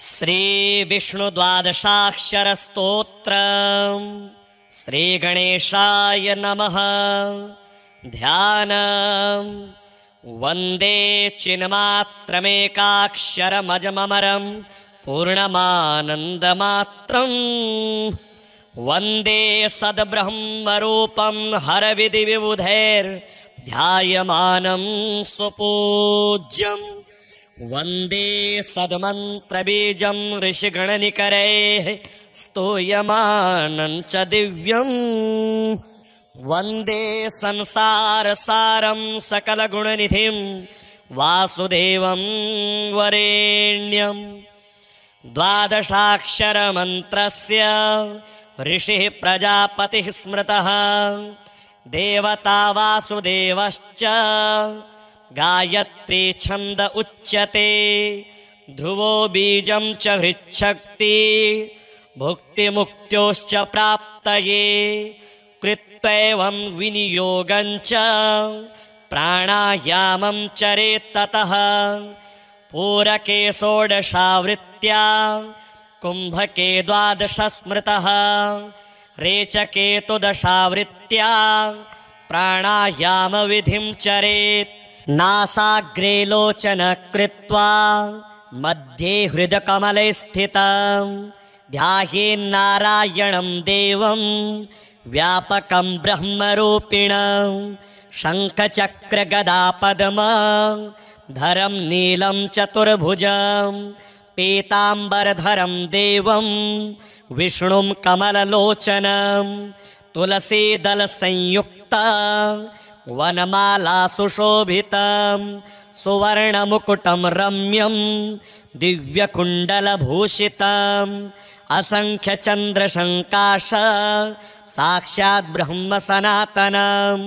श्री विष्णु द्वादशाक्षर स्तोत्रम् श्री गणेशाय नमः। ध्यानम् वन्दे चिन्मात्रमेकाक्षरमजममरं पूर्णमानन्दमात्रम् वन्दे सद्ब्रह्मरूपं हरविधिविबुधैर्ध्यायमानं सुपूज्यम् वन्दे सद्मन्त्रबीजं ऋषिगणनिकरैः स्तूयमानं च दिव्यम् वन्दे संसारसारं सकलगुणनिधिं वासुदेवं वरेण्यम्। द्वादशाक्षरमन्त्रस्य ऋषिः प्रजापतिः स्मृतः देवता वासुदेवश्च गायत्री छन्द उच्यते ध्रुवो बीजं च हृच्छक्ति भुक्तिमुक्त्योश्च प्राप्तये कृत्वैवं विनियोगं च प्राणायामं चरेत् ततः पूरके षोडशावृत्त्या कुम्भके द्वादश स्मृतः रेचके तु दशावृत्त्या प्राणायाम विधिं चरेत् नासाग्रे लोचन कृत्वा मध्ये हृदकमले स्थितं ध्यायेन्नारायणं देवं व्यापकं ब्रह्मरूपिणं शङ्खचक्रगदापद्मं धरं नीलं चतुर्भुजं पीताम्बरधरं देवं विष्णुं कमललोचनं तुलसीदलसंयुक्तं वनमाला सुशोभितं सुवर्णमुकुटं रम्यं दिव्यकुण्डलभूषितम् असंख्यचन्द्रशङ्काश साक्षात् ब्रह्म सनातनं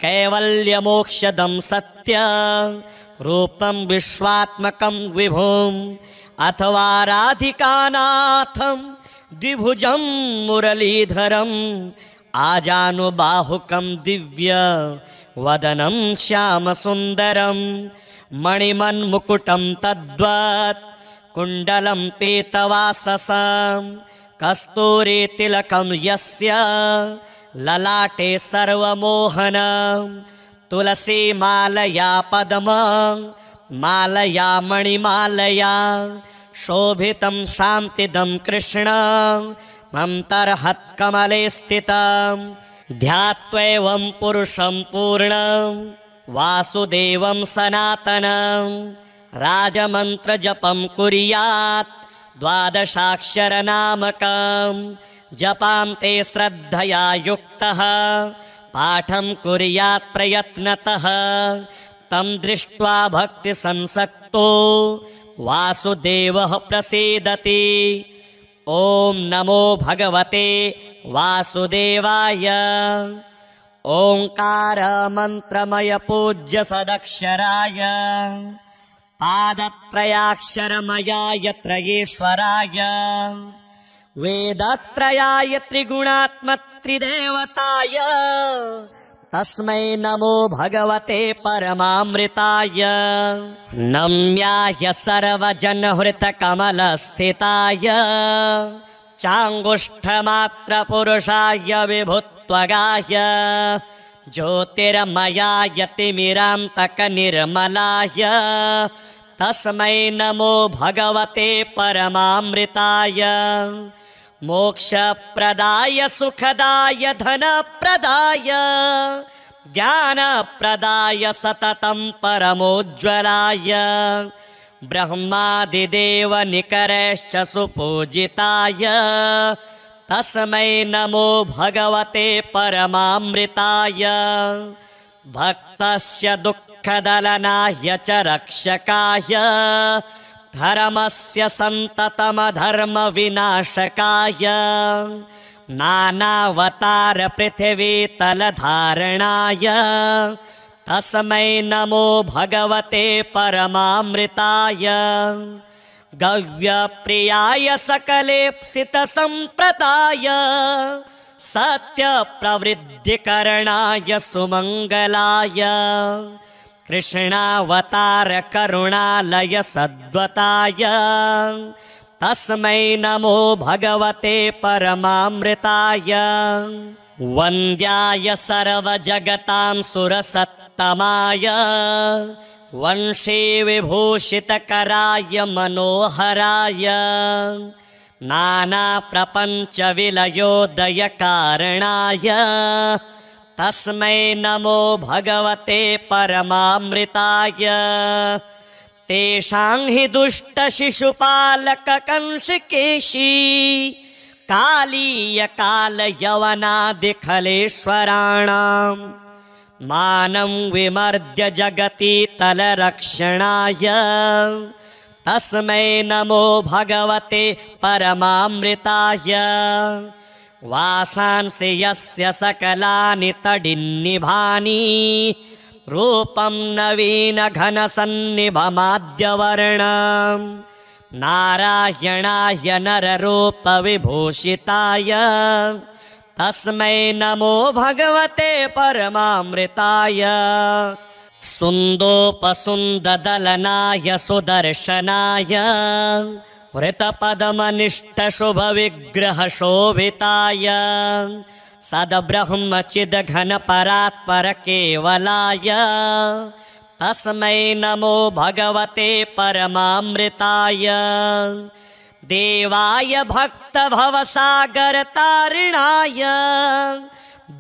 कैवल्यमोक्षदं सत्य रूपं विश्वात्मकं विभुम् अथवा राधिकानाथं द्विभुजं मुरलीधरम् आजानुबाहुकं दिव्य वदनं श्यामसुन्दरं मणिमन्मुकुटं तद्वत् कुण्डलं पीतवाससं कस्तूरीतिलकं यस्य ललाटे सर्वमोहनं तुलसीमालया पद्मं मालया मणिमालया शोभितं शान्तिदं कृष्णं मन्तर्हत्कमले स्थितं ध्यात्वैवं पुरुषं पूर्णं वासुदेवं सनातनं राजमन्त्रजपं कुर्यात् द्वादशाक्षरनामकं जपां ते श्रद्धया युक्तः पाठं कुर्यात् प्रयत्नतः तं दृष्ट्वा भक्तिसंसक्तो वासुदेवः प्रसीदति। ॐ नमो भगवते वासुदेवाय। ओंकार मंत्रमय पूज्य सदक्षराय पादत्रयाक्षरमयाय त्रयेश्वराय वेदत्रयाय त्रिगुणात्मत्रिदेवताय तस्मै नमो भगवते परमामृताय। नम्याय सर्वजनहृतकमलस्थिताय चाङ्गुष्ठमात्रपुरुषाय विभुत्वगाय ज्योतिर्मयाय तिमिरान्तकनिर्मलाय तस्मै नमो भगवते परमामृताय। मोक्षप्रदाय सुखदाय धनप्रदाय ज्ञानप्रदाय सततं परमोज्ज्वलाय ब्रह्मादिदेवनिकरैश्च सुपूजिताय तस्मै नमो भगवते परमामृताय। भक्तस्य दुःखदलनाय च रक्षकाय धर्मस्य सन्ततमधर्मविनाशकाय नानावतार पृथिवीतलधारणाय तस्मै नमो भगवते परमामृताय। गव्यप्रियाय सकलेप्सितसम्प्रदाय सत्यप्रवृद्धिकरणाय सुमङ्गलाय कृष्णावतार करुणालय सद्वताय तस्मै नमो भगवते परमामृताय वन्द्याय सर्वजगतां सुरसत्तमाय वंशे विभूषितकराय मनोहराय नानाप्रपञ्चविलयोदयकारणाय तस्मै नमो भगवते परमामृताय तेषां हि दुष्टशिशुपालककंसकेशी कालीयकालयवनादिखलेश्वराणां मानं विमर्द्य जगति तलरक्षणाय तस्मै नमो भगवते परमामृताय वासांसि यस्य सकलानि तडिन्निभानि रूपं नवीनघनसन्निभमाद्यवर्णं नारायणाय नररूपविभूषिताय तस्मै नमो भगवते परमामृताय सुन्दोपसुन्ददलनाय सुदर्शनाय वृतपदमनिष्ठशुभविग्रहशोभिताय सद्ब्रह्मचिद्घनपरात्परकेवलाय तस्मै नमो भगवते परमामृताय देवाय भक्तभवसागरतारिणाय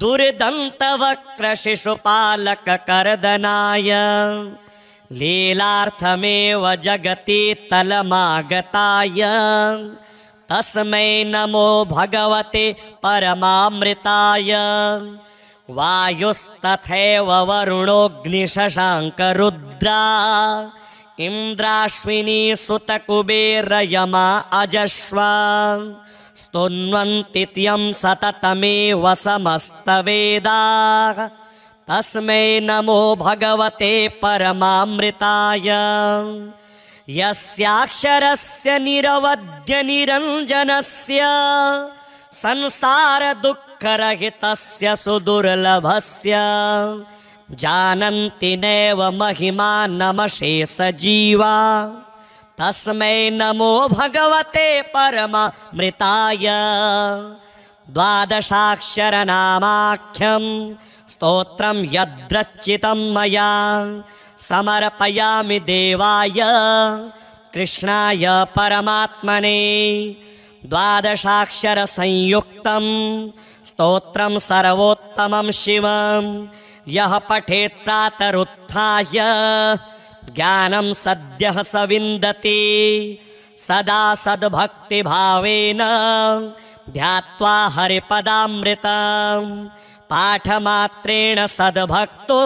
दुर्दन्तवक्रशिशुपालककर्दनाय लीलार्थमेव जगति तलमागताय तस्मै नमो भगवते परमामृताय वायुस्तथैव वरुणोऽग्निशशाङ्करुद्रा इन्द्राश्विनी सुतकुबेरयमा अजश्वा स्तुन्वन्ति त्यं सततमेव समस्तवेदाः तस्मै नमो भगवते परमामृताय यस्याक्षरस्य निरवध्यनिरञ्जनस्य संसारदुःखरहितस्य सुदुर्लभस्य जानन्ति नैव महिमानमशेषजीवा तस्मै नमो भगवते परमामृताय द्वादशाक्षरनामाख्यं स्तोत्रं यद्रचितं मया समर्पयामि देवाय कृष्णाय परमात्मने द्वादशाक्षरसंयुक्तं स्तोत्रं सर्वोत्तमं शिवं यः पठेत् प्रातरुत्थाय ज्ञानं सद्यः स विन्दति सदा सद्भक्तिभावेन ध्यात्वा हरिपदामृतं पाठमात्रेण सद्भक्तो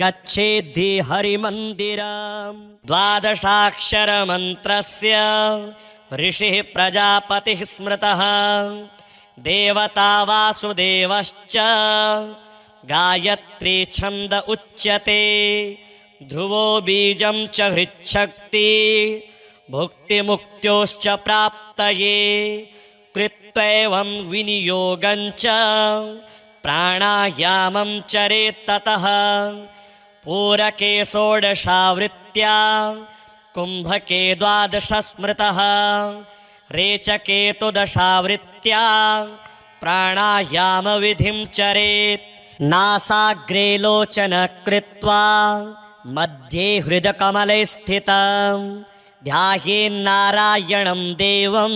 गच्छेद्धि हरिमन्दिरम् द्वादशाक्षरमन्त्रस्य ऋषिः प्रजापतिः स्मृतः देवता वासुदेवश्च गायत्री छन्द उच्यते ध्रुवो बीजं च हृच्छक्ति भुक्तिमुक्त्योश्च प्राप्तये कृत्वैवं विनियोगं च प्राणायामं चरेत् ततः पूरके षोडशावृत्त्या कुम्भके द्वादश स्मृतः रेचके तु दशावृत्त्या प्राणायामविधिं चरेत् नासाग्रे लोचन कृत्वा मध्ये हृदकमले स्थितं ध्यायेन्नारायणं देवं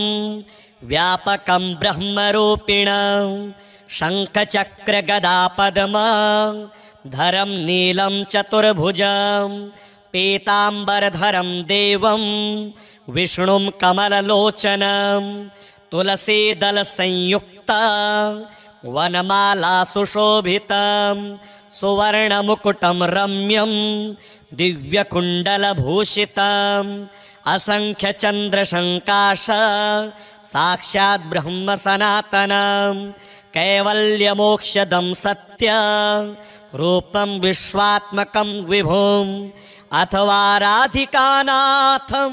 व्यापकं ब्रह्मरूपिणं शङ्खचक्रगदापद्मं धरं नीलं चतुर्भुजं पीताम्बरधरं देवं विष्णुं कमललोचनं तुलसीदलसंयुक्तं वनमाला सुशोभितं सुवर्णमुकुटं रम्यं दिव्यकुण्डलभूषितम् असंख्यचन्द्रशङ्काश साक्षात् ब्रह्म सनातनं कैवल्यमोक्षदं सत्य रूपं विश्वात्मकं विभुम् अथवा राधिकानाथं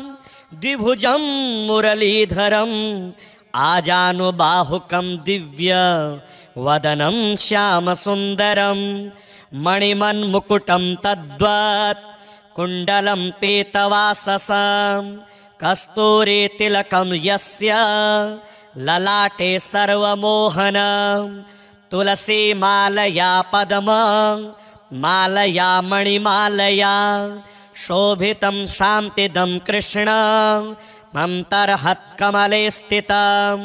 द्विभुजं मुरलीधरम् आजानुबाहुकं दिव्य वदनं श्यामसुन्दरं मणिमन्मुकुटं तद्वत् कुण्डलं पीतवाससं कस्तूरी तिलकं यस्य ललाटे सर्वमोहनं तुलसी मालया पद्म मालया मणिमालया शोभितं शान्तिदं कृष्णं मन्तर्हत्कमले स्थितं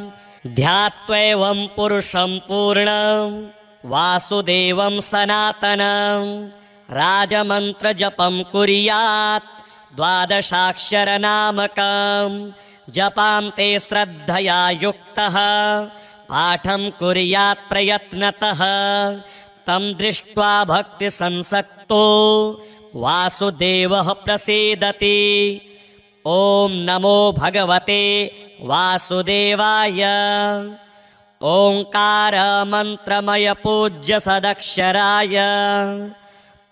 ध्यात्वैवं पुरुषं पूर्णं वासुदेवं सनातनं राजमन्त्रजपं कुर्यात् द्वादशाक्षरनामकं जपान्ते श्रद्धया युक्तः पाठं कुर्यात् प्रयत्नतः तं दृष्ट्वा भक्तिसंसक्तो वासुदेवः प्रसीदति। ॐ नमो भगवते वासुदेवाय। ओंकार मंत्रमय पूज्य सदक्षराय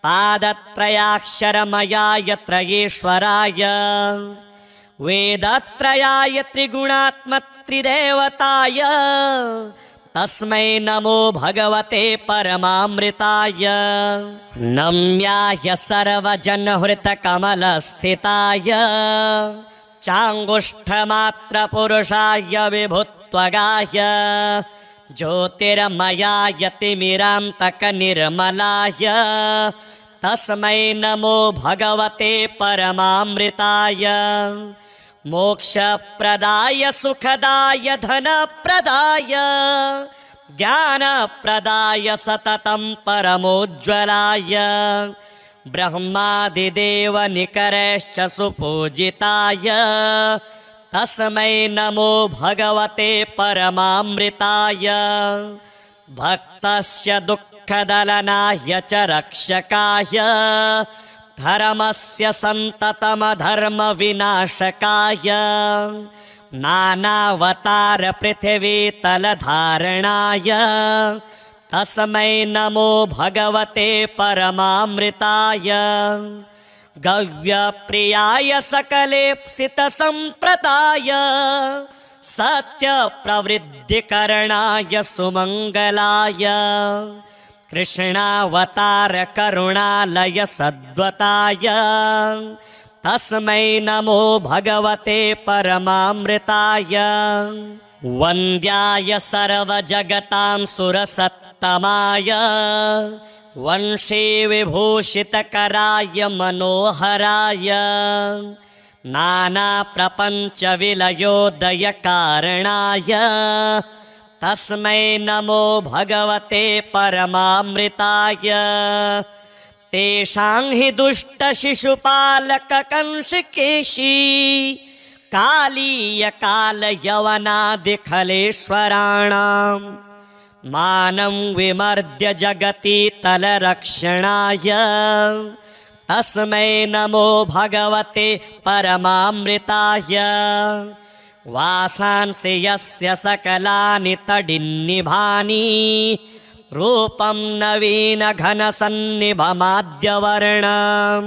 पादत्रयाक्षरमयाय त्रयेश्वराय वेदत्रयाय त्रिगुणात्मत्रिदेवताय तस्मै नमो भगवते परमामृताय। नम्याय सर्वजनहृतकमलस्थिताय चाङ्गुष्ठमात्रपुरुषाय विभुत्वगाय ज्योतिर्मयाय तिमिरान्तकनिर्मलाय तस्मै नमो भगवते परमामृताय। मोक्षप्रदाय सुखदाय धनप्रदाय ज्ञानप्रदाय सततं परमोज्ज्वलाय ब्रह्मादिदेवनिकरैश्च सुपूजिताय तस्मै नमो भगवते परमामृताय। भक्तस्य दुःखदलनाय च रक्षकाय धर्मस्य सन्ततमधर्मविनाशकाय नानावतार पृथिवीतलधारणाय तस्मै नमो भगवते परमामृताय। गव्यप्रियाय सकलेप्सितसम्प्रदाय सत्यप्रवृद्धिकरणाय सुमङ्गलाय कृष्णावतार करुणालय सद्वताय तस्मै नमो भगवते परमामृताय। वन्द्याय सर्वजगतां सुरसत्तमाय वंशी विभूषितकराय मनोहराय नानाप्रपञ्चविलयोदयकारणाय तस्मै नमो भगवते परमामृताय। तेषां हि दुष्टशिशुपालककंसकेशी कालीयकालयवनादिखलेश्वराणां मानं विमर्द्य जगति तलरक्षणाय तस्मै नमो भगवते परमामृताय। वासांसि यस्य सकलानि तडिन्निभानि रूपं नवीनघनसन्निभमाद्यवर्णं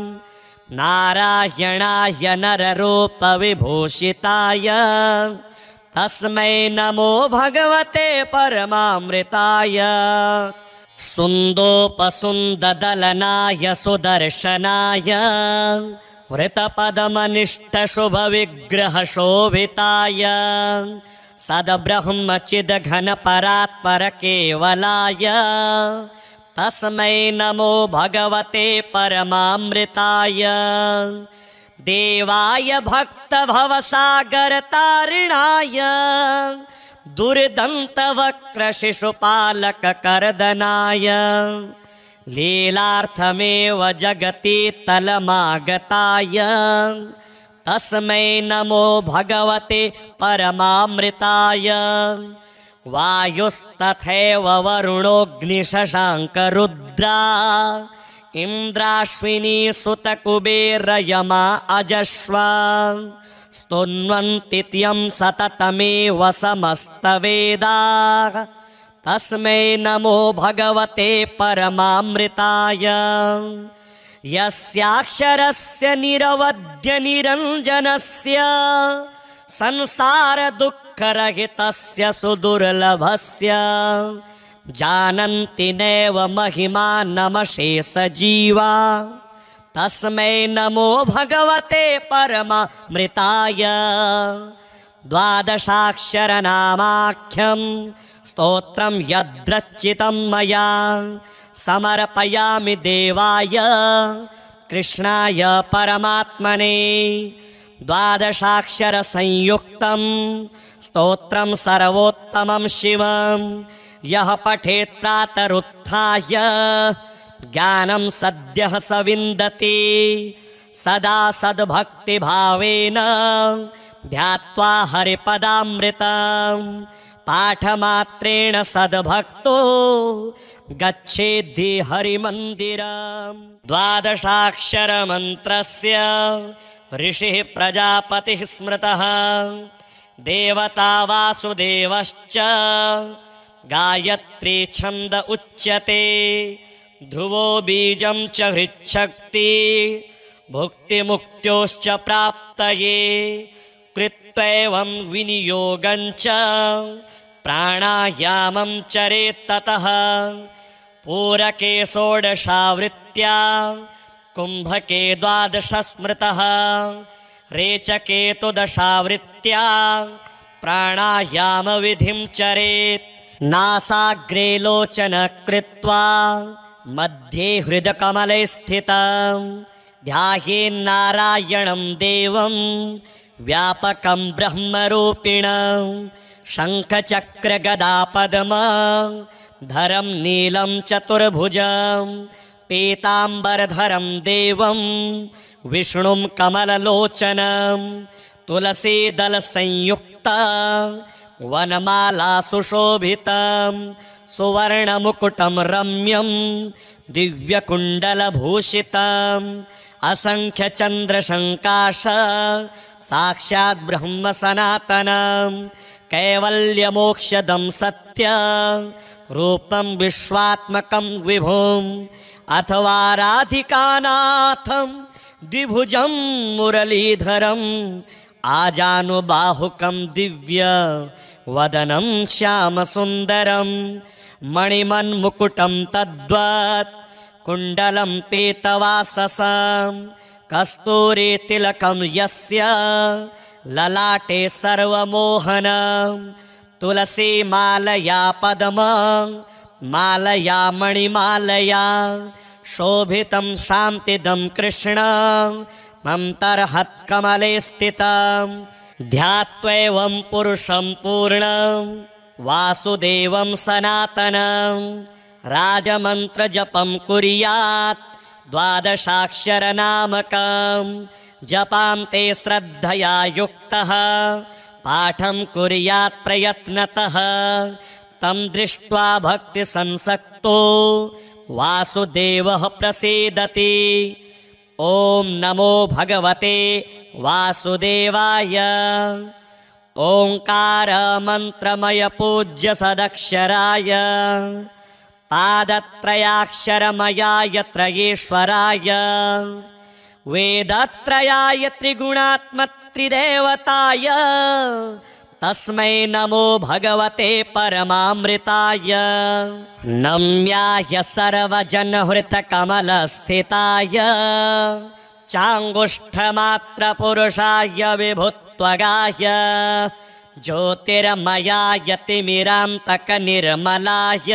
नारायणाय नररूपविभूषिताय तस्मै नमो भगवते परमामृताय। सुन्दोपसुन्ददलनाय सुदर्शनाय वृतपदमनिष्ठशुभविग्रहशोभिताय सद्ब्रह्मचिद्घनपरात्परकेवलाय तस्मै नमो भगवते परमामृताय। देवाय भक्तभवसागरतारिणाय दुर्दन्तवक्रशिशुपालककर्दनाय लीलार्थमेव जगति तलमागताय तस्मै नमो भगवते परमामृताय। वायुस्तथैव वरुणोऽग्निशशाङ्करुद्रा इन्द्राश्विनी सुतकुबेरयमा अजश्वा स्तुन्वन्ति त्यं सततमेव समस्तवेदाः तस्मै नमो भगवते परमामृताय। यस्याक्षरस्य निरवध्य निरञ्जनस्य संसारदुःखरहितस्य सुदुर्लभस्य जानन्ति नैव महिमानमशेषजीवा तस्मै नमो भगवते परमामृताय। द्वादशाक्षरनामाख्यं स्तोत्रं यद्रचितं मया समर्पयामि देवाय कृष्णाय परमात्मने। द्वादशाक्षरसंयुक्तं स्तोत्रं सर्वोत्तमं शिवं यः पठेत् प्रातरुत्थाय ज्ञानं सद्यः स विन्दति। सदा सद्भक्तिभावेन ध्यात्वा हरिपदामृतं पाठमात्रेण सद्भक्तो गच्छेद्धि हरिमन्दिरम्। द्वादशाक्षरमन्त्रस्य ऋषिः प्रजापतिः स्मृतः देवता वासुदेवश्च गायत्री छन्द उच्यते। ध्रुवो बीजं च हृच्छक्ति भुक्तिमुक्त्योश्च प्राप्तये। कृत्वैवं विनियोगं च प्राणायामं चरेत् ततः। पूरके षोडशावृत्त्या कुम्भके द्वादश स्मृतः। रेचके तु दशावृत्त्या प्राणायामविधिं चरेत्। नासाग्रे लोचन कृत्वा मध्ये हृदकमले स्थितं ध्यायेन्नारायणं देवं व्यापकं ब्रह्मरूपिणं। शङ्खचक्रगदापद्मधरं नीलं चतुर्भुजं पीताम्बरधरं देवं विष्णुं कमललोचनं। तुलसीदलसंयुक्ता वनमाला सुशोभितं सुवर्णमुकुटं रम्यं दिव्यकुण्डलभूषितम्। असंख्यचन्द्रशङ्काश साक्षात् ब्रह्म सनातनं। कैवल्यमोक्षदं सत्य रूपं विश्वात्मकं विभुम्। अथवा राधिकानाथं द्विभुजं मुरलीधरम् आजानुबाहुकं दिव्य वदनं श्यामसुन्दरं। मणिमन्मुकुटं तद्वत् कुण्डलं पीतवाससं। कस्तूरीतिलकं यस्य ललाटे सर्वमोहनं। तुलसीमालया पद्ममालया मणिमालया शोभितं शान्तिदं कृष्णं मन्तर्हत्कमले स्थितं। ध्यात्वैवं पुरुषं पूर्णं वासुदेवं सनातनं। राजमन्त्रजपं कुर्यात् द्वादशाक्षरनामकं। जपां ते श्रद्धया युक्तः पाठं कुर्यात् प्रयत्नतः। तं दृष्ट्वा भक्तिसंसक्तो वासुदेवः प्रसीदति। ॐ नमो भगवते वासुदेवाय। ओंकार मंत्रमय पूज्य सदक्षराय पादत्रयाक्षरमयाय त्रयेश्वराय वेदत्रयाय त्रिगुणात्मत्रिदेवताय तस्मै नमो भगवते परमामृताय। नम्याय सर्वजनहृतकमलस्थिताय चाङ्गुष्ठमात्रपुरुषाय विभुत्वगाय ज्योतिर्मयाय तिमिरान्तकनिर्मलाय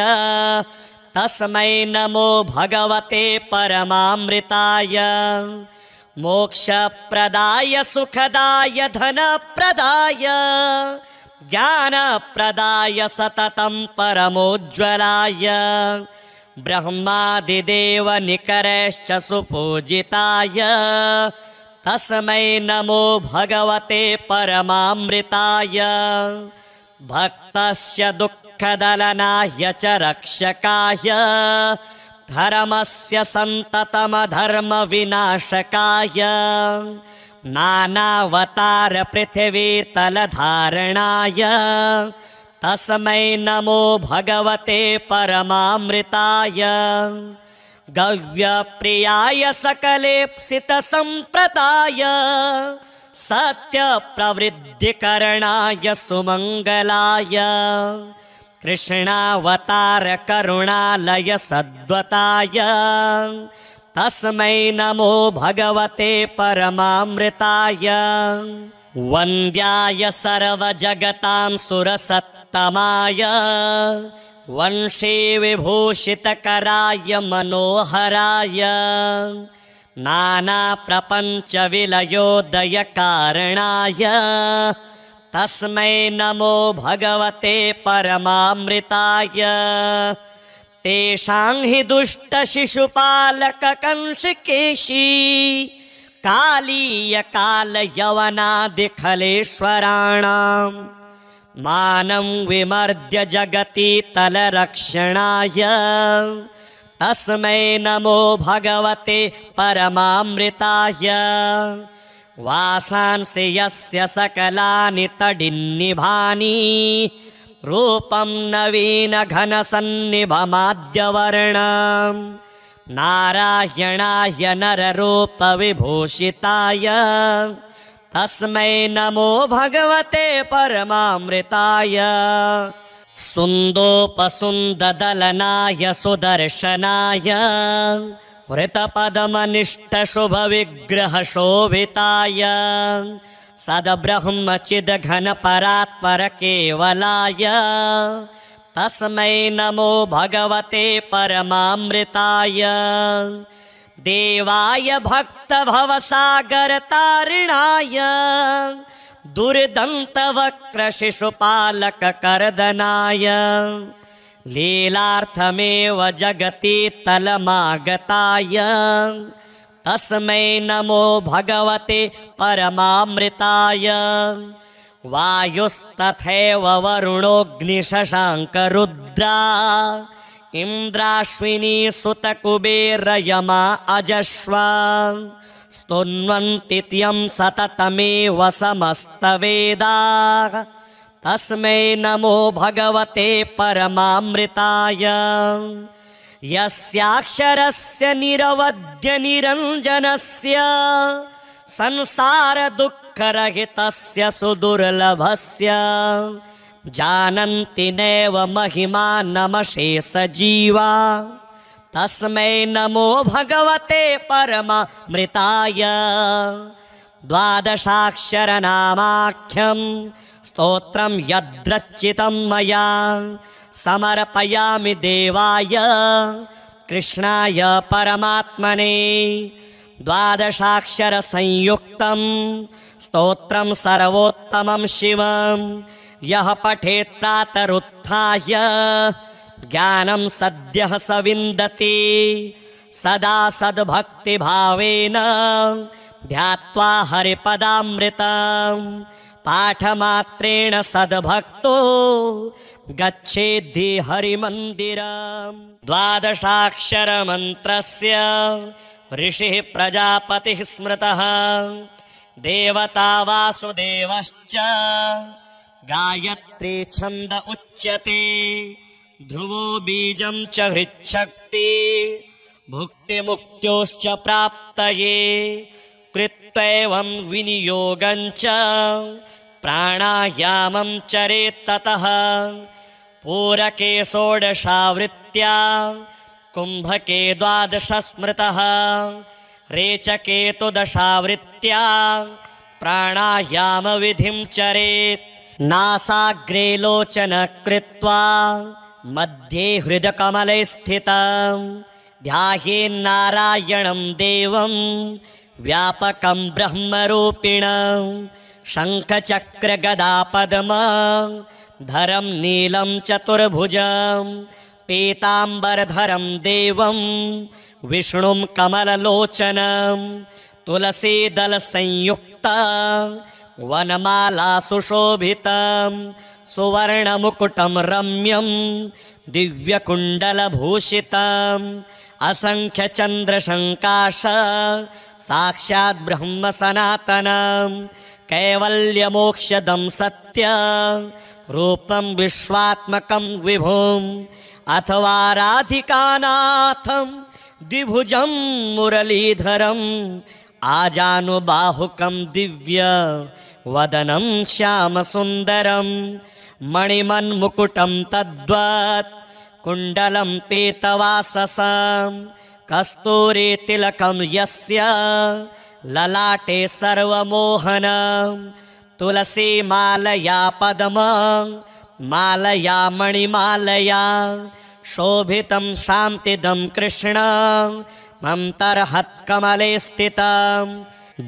तस्मै नमो भगवते परमामृताय। मोक्षप्रदाय सुखदाय धनप्रदाय ज्ञानप्रदाय सततं परमोज्ज्वलाय ब्रह्मादिदेवनिकरैश्च सुपूजिताय तस्मै नमो भगवते परमामृताय। भक्तस्य दुःखदलनाय च रक्षकाय धर्मस्य सन्ततमधर्मविनाशकाय नानावतार पृथिवीतलधारणाय तस्मै नमो भगवते परमामृताय। गव्यप्रियाय सकलेप्सितसम्प्रदाय सत्यप्रवृद्धिकरणाय सुमङ्गलाय कृष्णावतार करुणालय सद्वताय तस्मै नमो भगवते परमामृताय। वन्द्याय सर्वजगतां सुरसत्तमाय वंशे विभूषितकराय मनोहराय नानाप्रपञ्चविलयोदयकारणाय तस्मै नमो भगवते परमामृताय। तेषां हि दुष्टशिशुपालककंसकेशी कालीयकालयवनादिखलेश्वराणां मानं विमर्द्य जगति तलरक्षणाय तस्मै नमो भगवते परमामृताय। वासांसि यस्य सकलानि तडिन्निभानि रूपं नवीनघनसन्निभमाद्यवर्णं नारायणाय नररूपविभूषिताय तस्मै नमो भगवते परमामृताय। सुन्दोपसुन्ददलनाय सुदर्शनाय वृतपदमनिष्टशुभविग्रहशोभिताय सद्ब्रह्मचिद्घनपरात्परकेवलाय तस्मै नमो भगवते परमामृताय। देवाय भक्तभवसागरतारिणाय दुर्दन्तवक्रशिशुपालककर्दनाय लीलार्थमेव जगति तलमागताय तस्मै नमो भगवते परमामृताय। वायुस्तथैव वरुणोऽग्निशशाङ्करुद्रा इन्द्राश्विनी सुतकुबेरयमा अजश्वा स्तुन्वन्ति त्यं सततमेव समस्तवेदाः तस्मै नमो भगवते परमामृताय। यस्याक्षरस्य निरवध्य निरञ्जनस्य संसारदुःखरहितस्य सुदुर्लभस्य जानन्ति नैव महिमानमशेषजीवा तस्मै नमो भगवते परमामृताय। द्वादशाक्षरनामाख्यं स्तोत्रं यद्रचितं मया समर्पयामि देवाय कृष्णाय परमात्मने। द्वादशाक्षरसंयुक्तं स्तोत्रं सर्वोत्तमं शिवं यः पठेत् प्रातरुत्थाय ज्ञानं सद्यः स विन्दति सदा सद्भक्तिभावेन ध्यात्वा हरिपदामृतं पाठमात्रेण सद्भक्तो गच्छेद्धि हरिमन्दिरम्। द्वादशाक्षरमन्त्रस्य ऋषिः प्रजापतिः स्मृतः देवता वासुदेवश्च गायत्री छन्द उच्यते ध्रुवो बीजं च हृच्छक्ति भुक्तिमुक्त्योश्च प्राप्तये कृत्वैवं विनियोगं च प्राणायामं चरेत् ततः पूरके षोडशावृत्त्या कुम्भके द्वादश स्मृतः रेचके तु दशावृत्त्या प्राणायामविधिं चरेत् नासाग्रे लोचन कृत्वा मध्ये हृदकमले स्थितं ध्यायेन्नारायणं देवं व्यापकं ब्रह्मरूपिणं शङ्खचक्रगदापद्मधरं नीलं चतुर्भुजं पीताम्बरधरं देवं विष्णुं कमललोचनं तुलसीदलसंयुक्तं वनमाला सुशोभितं सुवर्णमुकुटं रम्यं दिव्यकुण्डलभूषितम् असंख्यचन्द्रशङ्काश साक्षात् ब्रह्म सनातनं कैवल्यमोक्षदं सत्य रूपं विश्वात्मकं विभुम् अथवा राधिकानाथं द्विभुजं मुरलीधरम् आजानुबाहुकं दिव्य वदनं श्यामसुन्दरं मणिमन्मुकुटं तद्वत् कुण्डलं पीतवाससं कस्तूरीतिलकं यस्य ललाटे सर्वमोहनं तुलसीमालया पद्ममालया मणिमालया शोभितं शान्तिदं कृष्णं मन्तर्हत्कमले स्थितं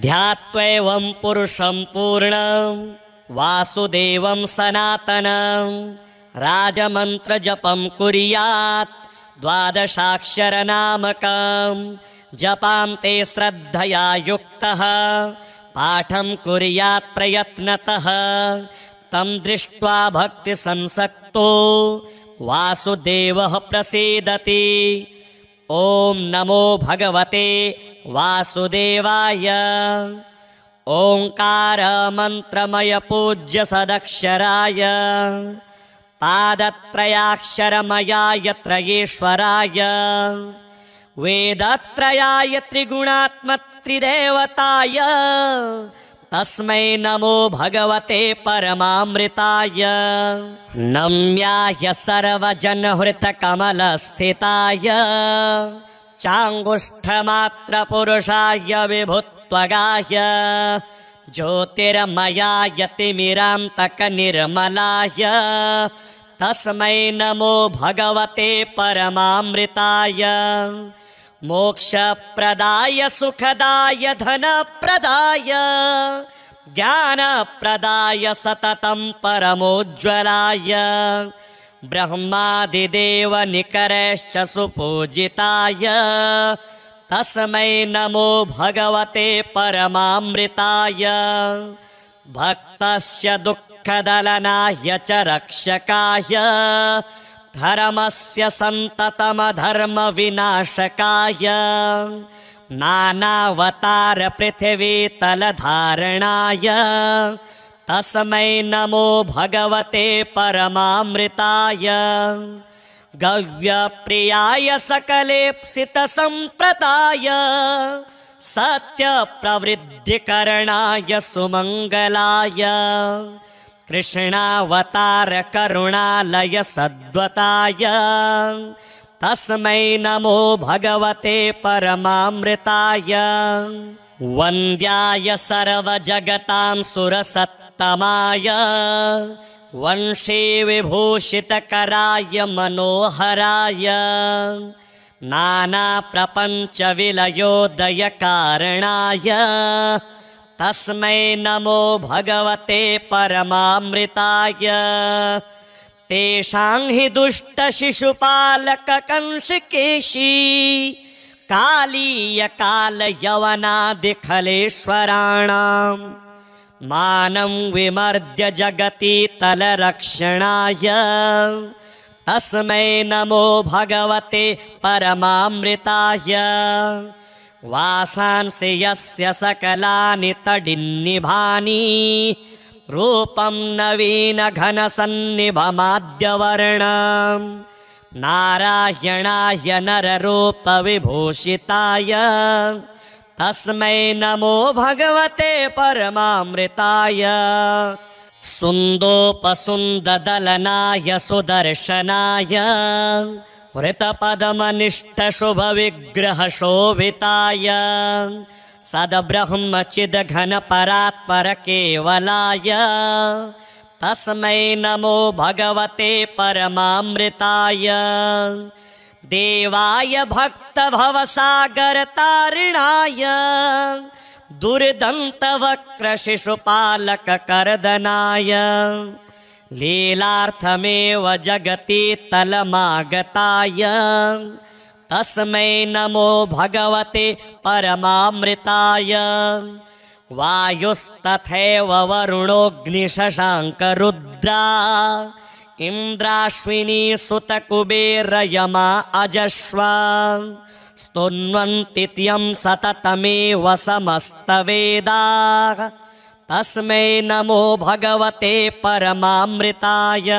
ध्यात्वैवं पुरुषं पूर्णं वासुदेवं सनातनं राजमन्त्रजपं कुर्यात् 12 जपां ते श्रद्धया युक्तः पाठं कुर्यात् प्रयत्नतः तं दृष्ट्वा भक्तिसंसक्तो वासुदेवः प्रसीदति। ॐ नमो भगवते वासुदेवाय। ओंकार मंत्रमय पूज्य सदक्षराय पादत्रयाक्षरमयाय त्रयेश्वराय वेदत्रयाय त्रिगुणात्मत्रिदेवताय तस्मै नमो भगवते परमामृताय। नम्याय सर्वजनहृतकमलस्थिताय चाङ्गुष्ठमात्रपुरुषाय विभुत्वगाय ज्योतिर्मयाय तिमिरान्तकनिर्मलाय तस्मै नमो भगवते परमामृताय। मोक्षप्रदाय सुखदाय धनप्रदाय ज्ञानप्रदाय सततं परमोज्ज्वलाय ब्रह्मादिदेव निकरश्च सुपूजिताय तस्मै नमो भगवते परमामृताय। भक्तस्य दुःखदलनाय च रक्षकाय धर्मस्य सन्ततमधर्मविनाशकाय नानावतार पृथिवीतलधारणाय तस्मै नमो भगवते परमामृताय। गव्यप्रियाय सकलेप्सितसम्प्रदाय सत्यप्रवृद्धिकरणाय सुमङ्गलाय कृष्णावतार करुणालय सद्वताय तस्मै नमो भगवते परमामृताय। वन्द्याय सर्वजगतां सुरसत्तमाय वंशी विभूषितकराय मनोहराय नानाप्रपञ्चविलयोदयकारणाय तस्मै नमो भगवते परमामृताय। तेषां हि दुष्टशिशुपालककंसकेशी कालीयकालयवनादिखलेश्वराणां मानं विमर्द्य जगति तलरक्षणाय तस्मै नमो भगवते परमामृताय। वासांसि यस्य सकलानि तडिन्निभानि रूपं नवीनघनसन्निभमाद्यवर्णं नारायणाय नररूपविभूषिताय तस्मै नमो भगवते परमामृताय। सुन्दोपसुन्ददलनाय सुदर्शनाय वृतपदमनिष्ठशुभविग्रहशोभिताय सद्ब्रह्मचिद्घनपरात्परकेवलाय तस्मै नमो भगवते परमामृताय। देवाय भक्तभवसागरतारिणाय दुर्दन्तवक्रशिशुपालककर्दनाय लीलार्थमेव जगति तलमागताय तस्मै नमो भगवते परमामृताय। वायुस्तथैव वरुणोऽग्निशशाङ्करुद्रा इन्द्राश्विनी सुतकुबेरयमा अजश्वा स्तुन्वन्ति त्यं सततमेव समस्तवेदाः तस्मै नमो भगवते परमामृताय।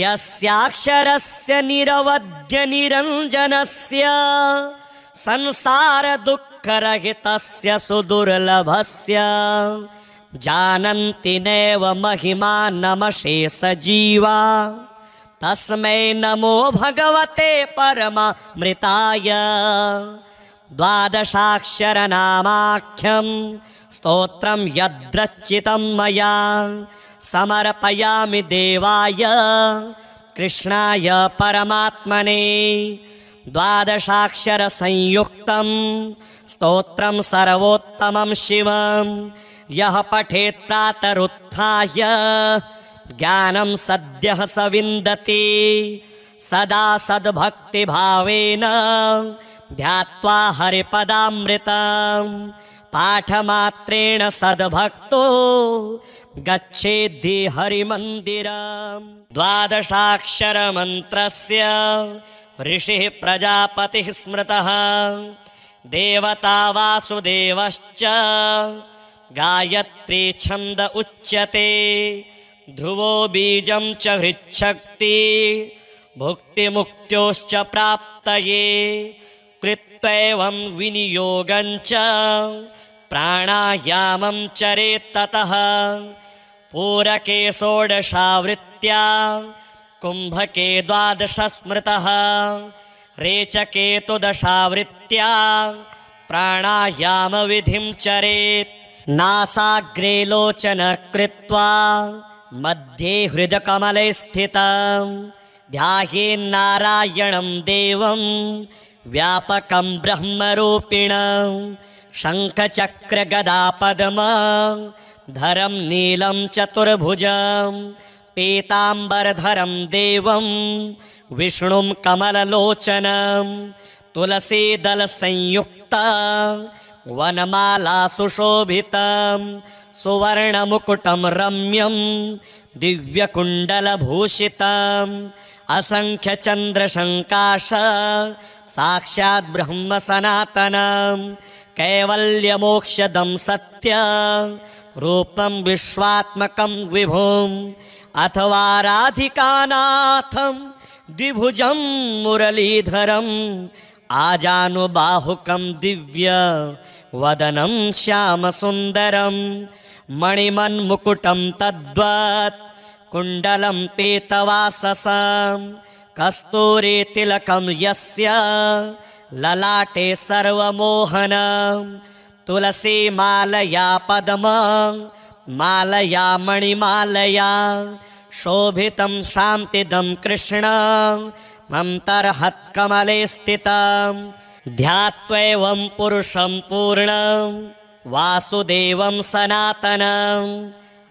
यस्याक्षरस्य निरवध्यनिरञ्जनस्य संसारदुःखरहितस्य सुदुर्लभस्य जानन्ति नैव महिमानमशेषजीवा तस्मै नमो भगवते परमामृताय। द्वादशाक्षरनामाख्यं स्तोत्रं यद्रचितं मया समर्पयामि देवाय कृष्णाय परमात्मने। द्वादशाक्षरसंयुक्तं स्तोत्रं सर्वोत्तमं शिवं यः पठेत् प्रातरुत्थाय ज्ञानं सद्यः स विन्दति। सदा सद्भक्तिभावेन ध्यात्वा हरिपदामृतं पाठमात्रेण सद्भक्तो गच्छेद्धि हरिमन्दिरम्। द्वादशाक्षरमन्त्रस्य ऋषिः प्रजापतिः स्मृतः देवता वासुदेवश्च गायत्री छन्द उच्यते। ध्रुवो बीजं च हृच्छक्ति भुक्तिमुक्त्योश्च प्राप्तये। कृत्वैवं विनियोगं च प्राणायामं चरेत् ततः। पूरके षोडशावृत्त्या कुम्भके द्वादश स्मृतः। रेचके तु दशावृत्त्या प्राणायामविधिं चरेत्। नासाग्रे लोचन कृत्वा मध्ये हृदकमले स्थितं ध्यायेन्नारायणं देवं व्यापकं ब्रह्मरूपिणं। शङ्खचक्रगदापद्मं धरं नीलं चतुर्भुजं पीताम्बरधरं देवं विष्णुं कमललोचनं। तुलसीदलसंयुक्तं वनमाला सुशोभितं सुवर्णमुकुटं रम्यं दिव्यकुण्डलभूषितं। असंख्यचन्द्रशङ्काश साक्षात् ब्रह्म सनातनं। कैवल्यमोक्षदं सत्य रूपं विश्वात्मकं विभुम्। अथवा राधिकानाथं द्विभुजं मुरलीधरम् आजानुबाहुकं दिव्य वदनं श्यामसुन्दरं। मणिमन्मुकुटं तद्वत् कुण्डलं पीतवाससं। कस्तूरीतिलकं यस्य ललाटे सर्वमोहनं। तुलसीमालया पद्मं मालया मणिमालया शोभितं शान्तिदं कृष्णं मन्तर्हत्कमले स्थितं। ध्यात्वैवं पुरुषं पूर्णं वासुदेवं सनातनं।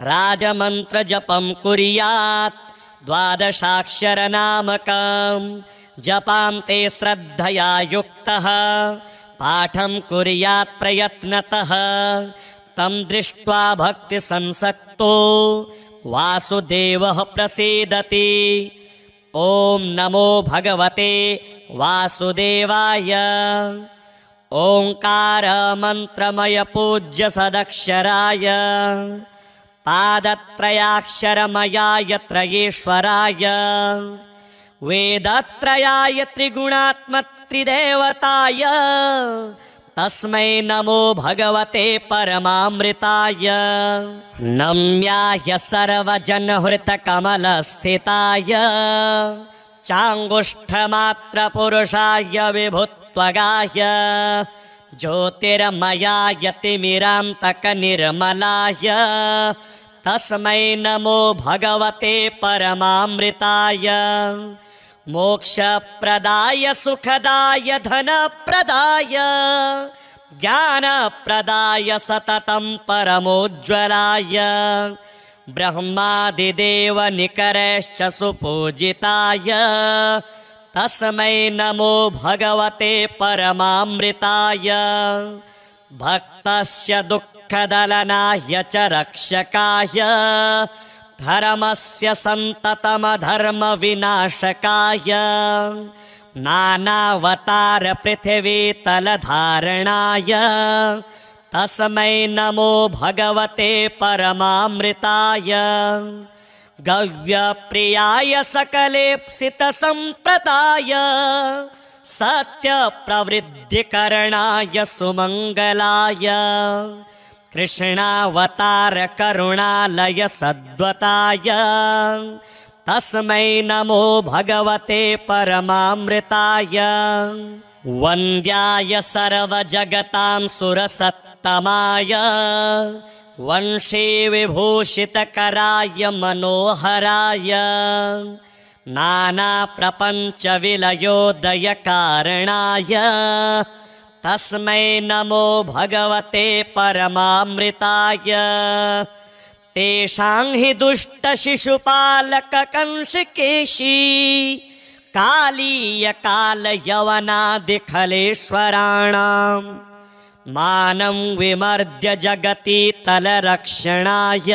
राजमन्त्रजपं कुर्यात् द्वादशाक्षरनामकं। जपान्ते श्रद्धया युक्तः पाठं कुर्यात् प्रयत्नतः। तं दृष्ट्वा भक्तिसंसक्तो वासुदेवः प्रसीदति। ॐ नमो भगवते वासुदेवाय। ओंकार मंत्रमय पूज्य सदक्षराय पादत्रयाक्षरमयाय त्रयेश्वराय वेदत्रयाय त्रिगुणात्मत्रिदेवताय तस्मै नमो भगवते परमामृताय। नम्याय सर्वजनहृतकमलस्थिताय चाङ्गुष्ठमात्रपुरुषाय विभुत्वगाय ज्योतिर्मयाय तिमिरान्तकनिर्मलाय तस्मै नमो भगवते परमामृताय। मोक्षप्रदाय सुखदाय धनप्रदाय ज्ञानप्रदाय सततं परमोज्ज्वलाय ब्रह्मादिदेव निकरश्च सुपूजिताय तस्मै नमो भगवते परमामृताय। भक्तस्य दुःखदलनाय च रक्षकाय धर्मस्य सन्ततमधर्मविनाशकाय नानावतार पृथिवीतलधारणाय तस्मै नमो भगवते परमामृताय। गव्यप्रियाय सकलेप्सितसम्प्रदाय सत्यप्रवृद्धिकरणाय सुमङ्गलाय कृष्णावतार करुणालय सद्वताय तस्मै नमो भगवते परमामृताय। वन्द्याय सर्वजगतां सुरसत्तमाय वंशे विभूषितकराय मनोहराय नानाप्रपञ्चविलयोदयकारणाय तस्मै नमो भगवते परमामृताय। तेषां हि दुष्टशिशुपालककंसकेशी कालीयकालयवनादिखलेश्वराणां मानं विमर्द्य जगति तलरक्षणाय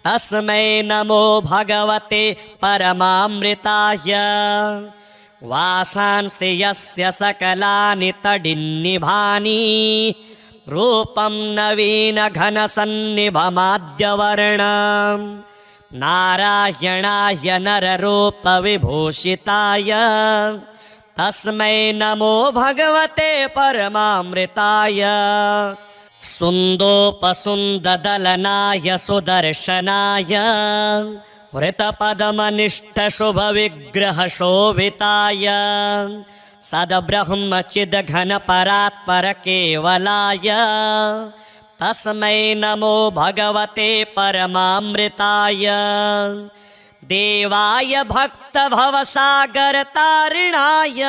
तस्मै नमो भगवते परमामृताय। वासांसि यस्य सकलानि तडिन्निभानि रूपं नवीनघनसन्निभमाद्यवर्णं नारायणाय नररूपविभूषिताय तस्मै नमो भगवते परमामृताय। सुन्दोपसुन्ददलनाय सुदर्शनाय वृतपदमनिष्ठशुभविग्रहशोभिताय सद्ब्रह्मचिद्घनपरात्परकेवलाय तस्मै नमो भगवते परमामृताय। देवाय भक्तभवसागरतारिणाय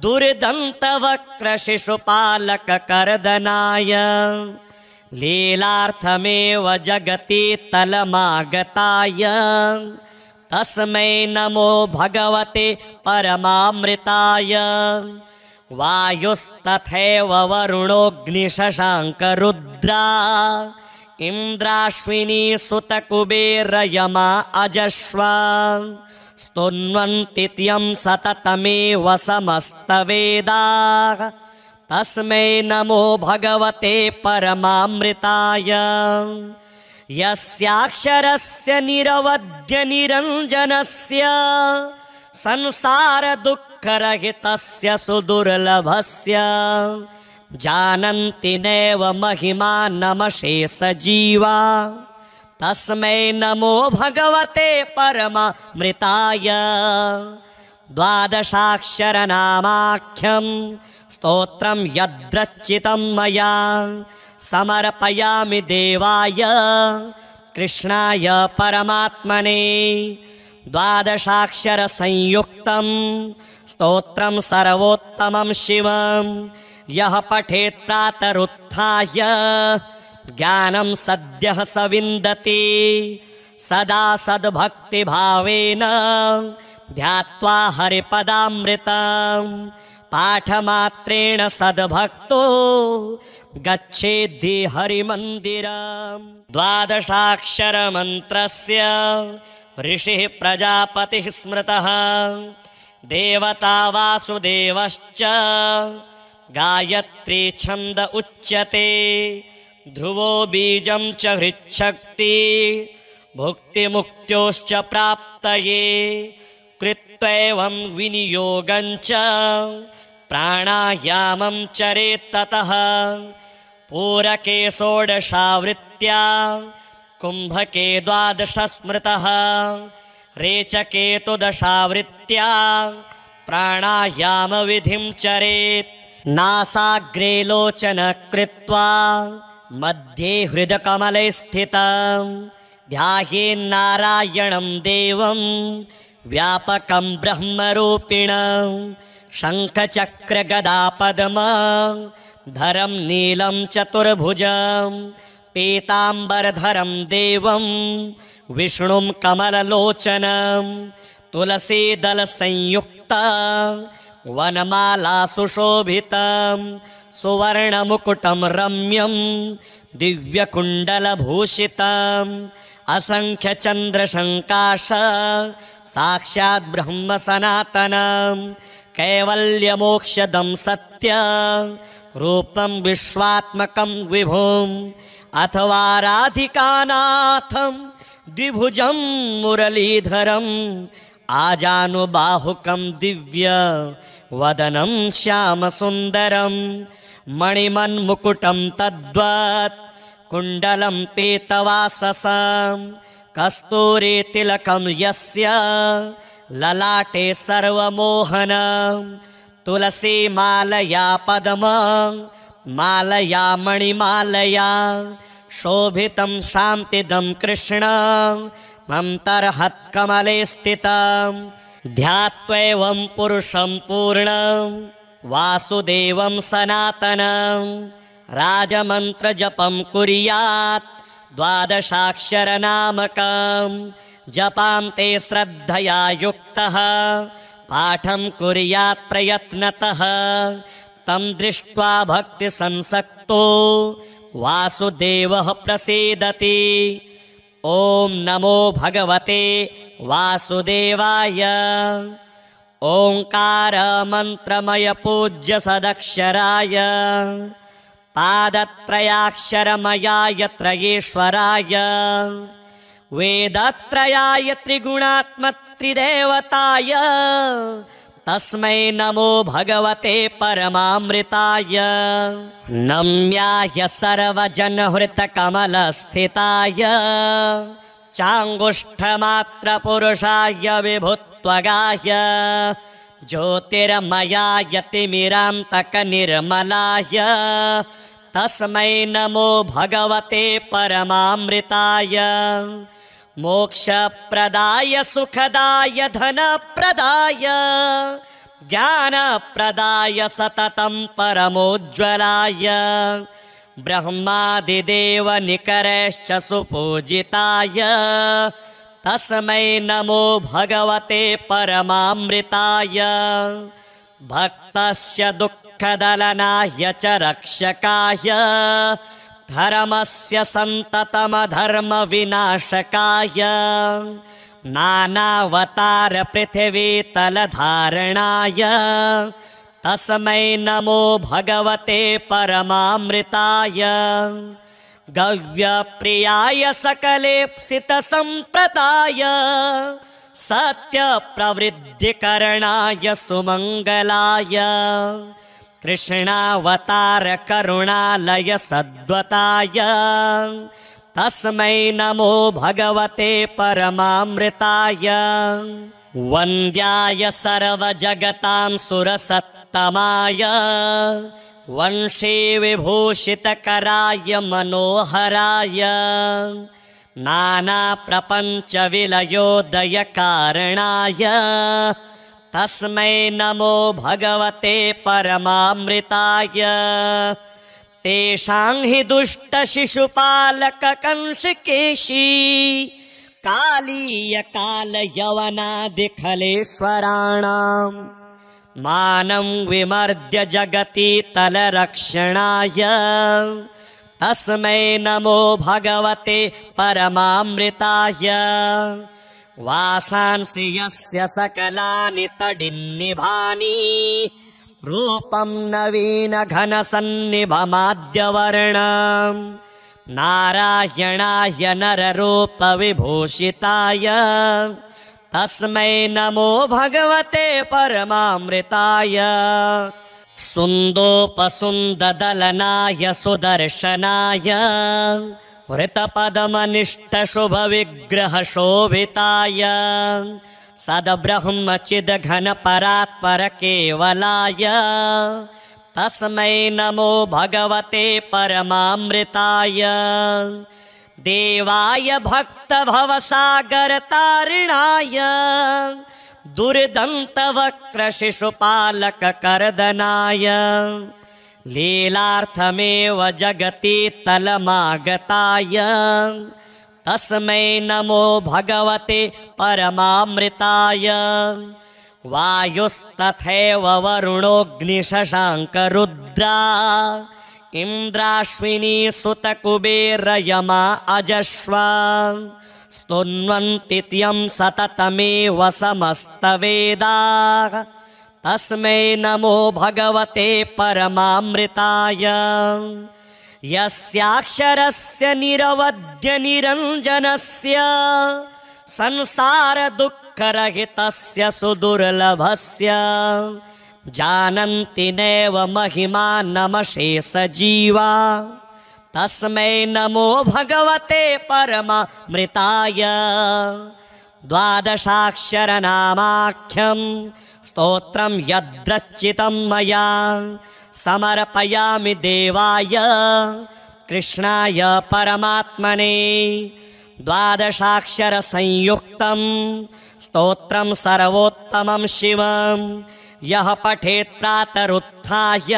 दुर्दन्तवक्रशिशुपालककर्दनाय लीलार्थमेव जगति तलमागताय तस्मै नमो भगवते परमामृताय। वायुस्तथैव वरुणोऽग्निशशाङ्करुद्रा इन्द्राश्विनी सुतकुबेरयमा अजश्वा स्तुन्वन्ति त्यं सततमेव समस्तवेदाः तस्मै नमो भगवते परमामृताय। यस्याक्षरस्य निरवध्यनिरञ्जनस्य संसारदुःखरहितस्य सुदुर्लभस्य जानन्ति नैव महिमानमशेषजीवा तस्मै नमो भगवते परमामृताय। द्वादशाक्षरनामाख्यं स्तोत्रं यद्रचितं मया समर्पयामि देवाय कृष्णाय परमात्मने। द्वादशाक्षरसंयुक्तं स्तोत्रं सर्वोत्तमं शिवं यः पठेत् प्रातरुत्थाय ज्ञानं सद्यः स विन्दति सदा सद्भक्तिभावेन ध्यात्वा हरिपदामृतं पाठमात्रेण सद्भक्तो गच्छेद्धि हरिमन्दिरम्। द्वादशाक्षरमन्त्रस्य ऋषिः प्रजापतिः स्मृतः देवता वासुदेवश्च गायत्री छन्द उच्यते ध्रुवो बीजं च हृच्छक्ति भुक्तिमुक्त्योश्च प्राप्तये कृत्वैवं विनियोगं च प्राणायामं चरेत् ततः पूरके षोडशावृत्त्या कुम्भके द्वादश स्मृतः रेचके तु दशावृत्त्या प्राणायामविधिं चरेत् नासाग्रे लोचन कृत्वा मध्ये हृदकमले स्थितं ध्यायेन्नारायणं देवं व्यापकं ब्रह्मरूपिणं शङ्खचक्रगदापद्मं धरं नीलं चतुर्भुजं पीताम्बरधरं देवं विष्णुं कमललोचनं तुलसीदलसंयुक्तं वनमाला सुशोभितं सुवर्णमुकुटं रम्यं दिव्यकुण्डलभूषितम् असंख्यचन्द्रशङ्काश साक्षात् ब्रह्म सनातनं कैवल्यमोक्षदं सत्य रूपं विश्वात्मकं विभुम् अथवा राधिकानाथं द्विभुजं मुरलीधरम् आजानुबाहुकं दिव्य वदनं श्यामसुन्दरं मणिमन्मुकुटं तद्वत् कुण्डलं पीतवाससं कस्तूरीतिलकं यस्य ललाटे सर्वमोहनं तुलसी मालया पद्म मालया मणिमालया शोभितं शान्तिदं कृष्णं मन्तर्हत्कमले स्थितं ध्यात्वैवं पुरुषं पूर्णं वासुदेवं सनातनं राजमन्त्रजपं कुर्यात् 12 जपां ते श्रद्धया युक्तः पाठं कुर्यात् प्रयत्नतः तं दृष्ट्वा भक्तिसंसक्तो वासुदेवः प्रसीदति। ॐ नमो भगवते वासुदेवाय। ओंकार मंत्रमय पूज्य सदक्षराय पादत्रयाक्षरमयाय त्रयेश्वराय वेदत्रयाय त्रिगुणात्मत्रिदेवताय तस्मै नमो भगवते परमामृताय। नम्याय सर्वजनहृतकमलस्थिताय चाङ्गुष्ठमात्रपुरुषाय विभुत्वगाय ज्योतिर्मयाय तिमिरान्तकनिर्मलाय तस्मै नमो भगवते परमामृताय। मोक्षप्रदाय सुखदाय धनप्रदाय ज्ञानप्रदाय सततं परमोज्ज्वलाय ब्रह्मादिदेवनिकरैश्च सुपूजिताय तस्मै नमो भगवते परमामृताय। भक्तस्य दुःखदलनाय च रक्षकाय धर्मस्य सन्ततमधर्मविनाशकाय नानावतार पृथिवीतलधारणाय तस्मै नमो भगवते परमामृताय। गव्यप्रियाय सकलेप्सितसम्प्रदाय सत्यप्रवृद्धिकरणाय सुमङ्गलाय कृष्णावतार करुणालय सद्वताय तस्मै नमो भगवते परमामृताय। वन्द्याय सर्वजगतां सुरसत्तमाय वंशी विभूषितकराय मनोहराय नानाप्रपञ्चविलयोदयकारणाय तस्मै नमो भगवते परमामृताय। तेषां हि दुष्टशिशुपालककंसकेशी कालीयकालयवनादिखलेश्वराणां मानं विमर्द्य जगति तलरक्षणाय तस्मै नमो भगवते परमामृताय। वासांसि यस्य सकलानि तडिन्निभानि रूपं नवीनघनसन्निभमाद्यवर्णं नारायणाय नररूपविभूषिताय तस्मै नमो भगवते परमामृताय। सुन्दोपसुन्ददलनाय सुदर्शनाय वृतपदमनिष्टशुभविग्रहशोभिताय सद्ब्रह्मचिद्घनपरात्परकेवलाय तस्मै नमो भगवते परमामृताय। देवाय भक्तभवसागरतारिणाय दुर्दन्तवक्रशिशुपालककर्दनाय लीलार्थमेव जगति तलमागताय तस्मै नमो भगवते परमामृताय। वायुस्तथैव वरुणोऽग्निशशाङ्करुद्रा इन्द्राश्विनी सुतकुबेरयमा अजश्वा स्तुन्वन्ति त्यं सततमेव समस्तवेदाः तस्मै नमो भगवते परमामृताय। यस्याक्षरस्य निरवध्य निरञ्जनस्य संसारदुःखरहितस्य सुदुर्लभस्य जानन्ति नैव महिमानमशेषजीवा तस्मै नमो भगवते परमामृताय। द्वादशाक्षरनामाख्यं स्तोत्रं यद्रचितं मया समर्पयामि देवाय कृष्णाय परमात्मने। द्वादशाक्षरसंयुक्तं स्तोत्रं सर्वोत्तमं शिवं यः पठेत् प्रातरुत्थाय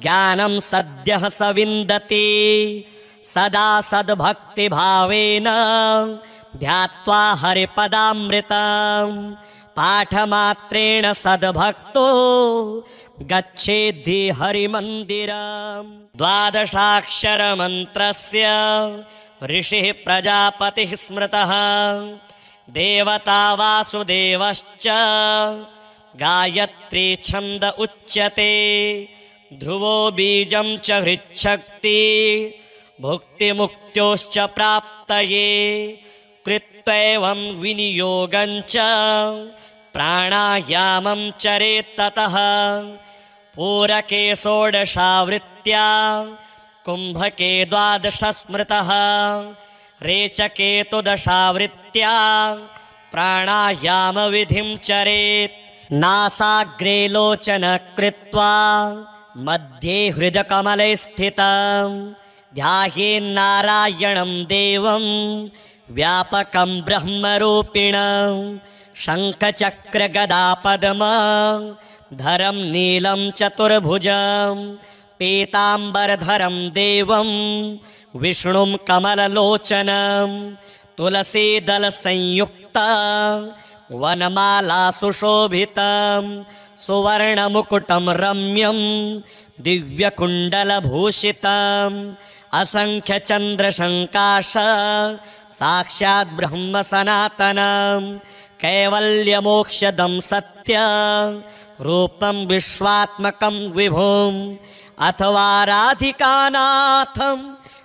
ज्ञानं सद्यः स विन्दति। सदा सद्भक्तिभावेन ध्यात्वा हरिपदामृतं पाठमात्रेण सद्भक्तो गच्छेद्धि हरिमन्दिरम्। द्वादशाक्षरमन्त्रस्य ऋषिः प्रजापतिः स्मृतः देवता वासुदेवश्च गायत्री छन्द उच्यते। ध्रुवो बीजं च हृच्छक्ति भुक्तिमुक्त्योश्च प्राप्तये। कृत्वैवं विनियोगं च प्राणायामं चरेत् ततः। पूरके षोडशावृत्त्या कुम्भके द्वादश स्मृतः। रेचके तु दशावृत्त्या प्राणायामविधिं चरेत्। नासाग्रे लोचन कृत्वा मध्ये हृदकमले स्थितं ध्यायेन्नारायणं देवं व्यापकं ब्रह्मरूपिणं। शङ्खचक्रगदापद्मं धरं नीलं चतुर्भुजं पीताम्बरधरं देवं विष्णुं कमललोचनं। तुलसीदलसंयुक्तं वनमाला सुशोभितं सुवर्णमुकुटं रम्यं दिव्यकुण्डलभूषितम्। असंख्यचन्द्रशङ्काश साक्षात् ब्रह्म सनातनं। कैवल्यमोक्षदं सत्य रूपं विश्वात्मकं विभुम्। अथवा राधिकानाथं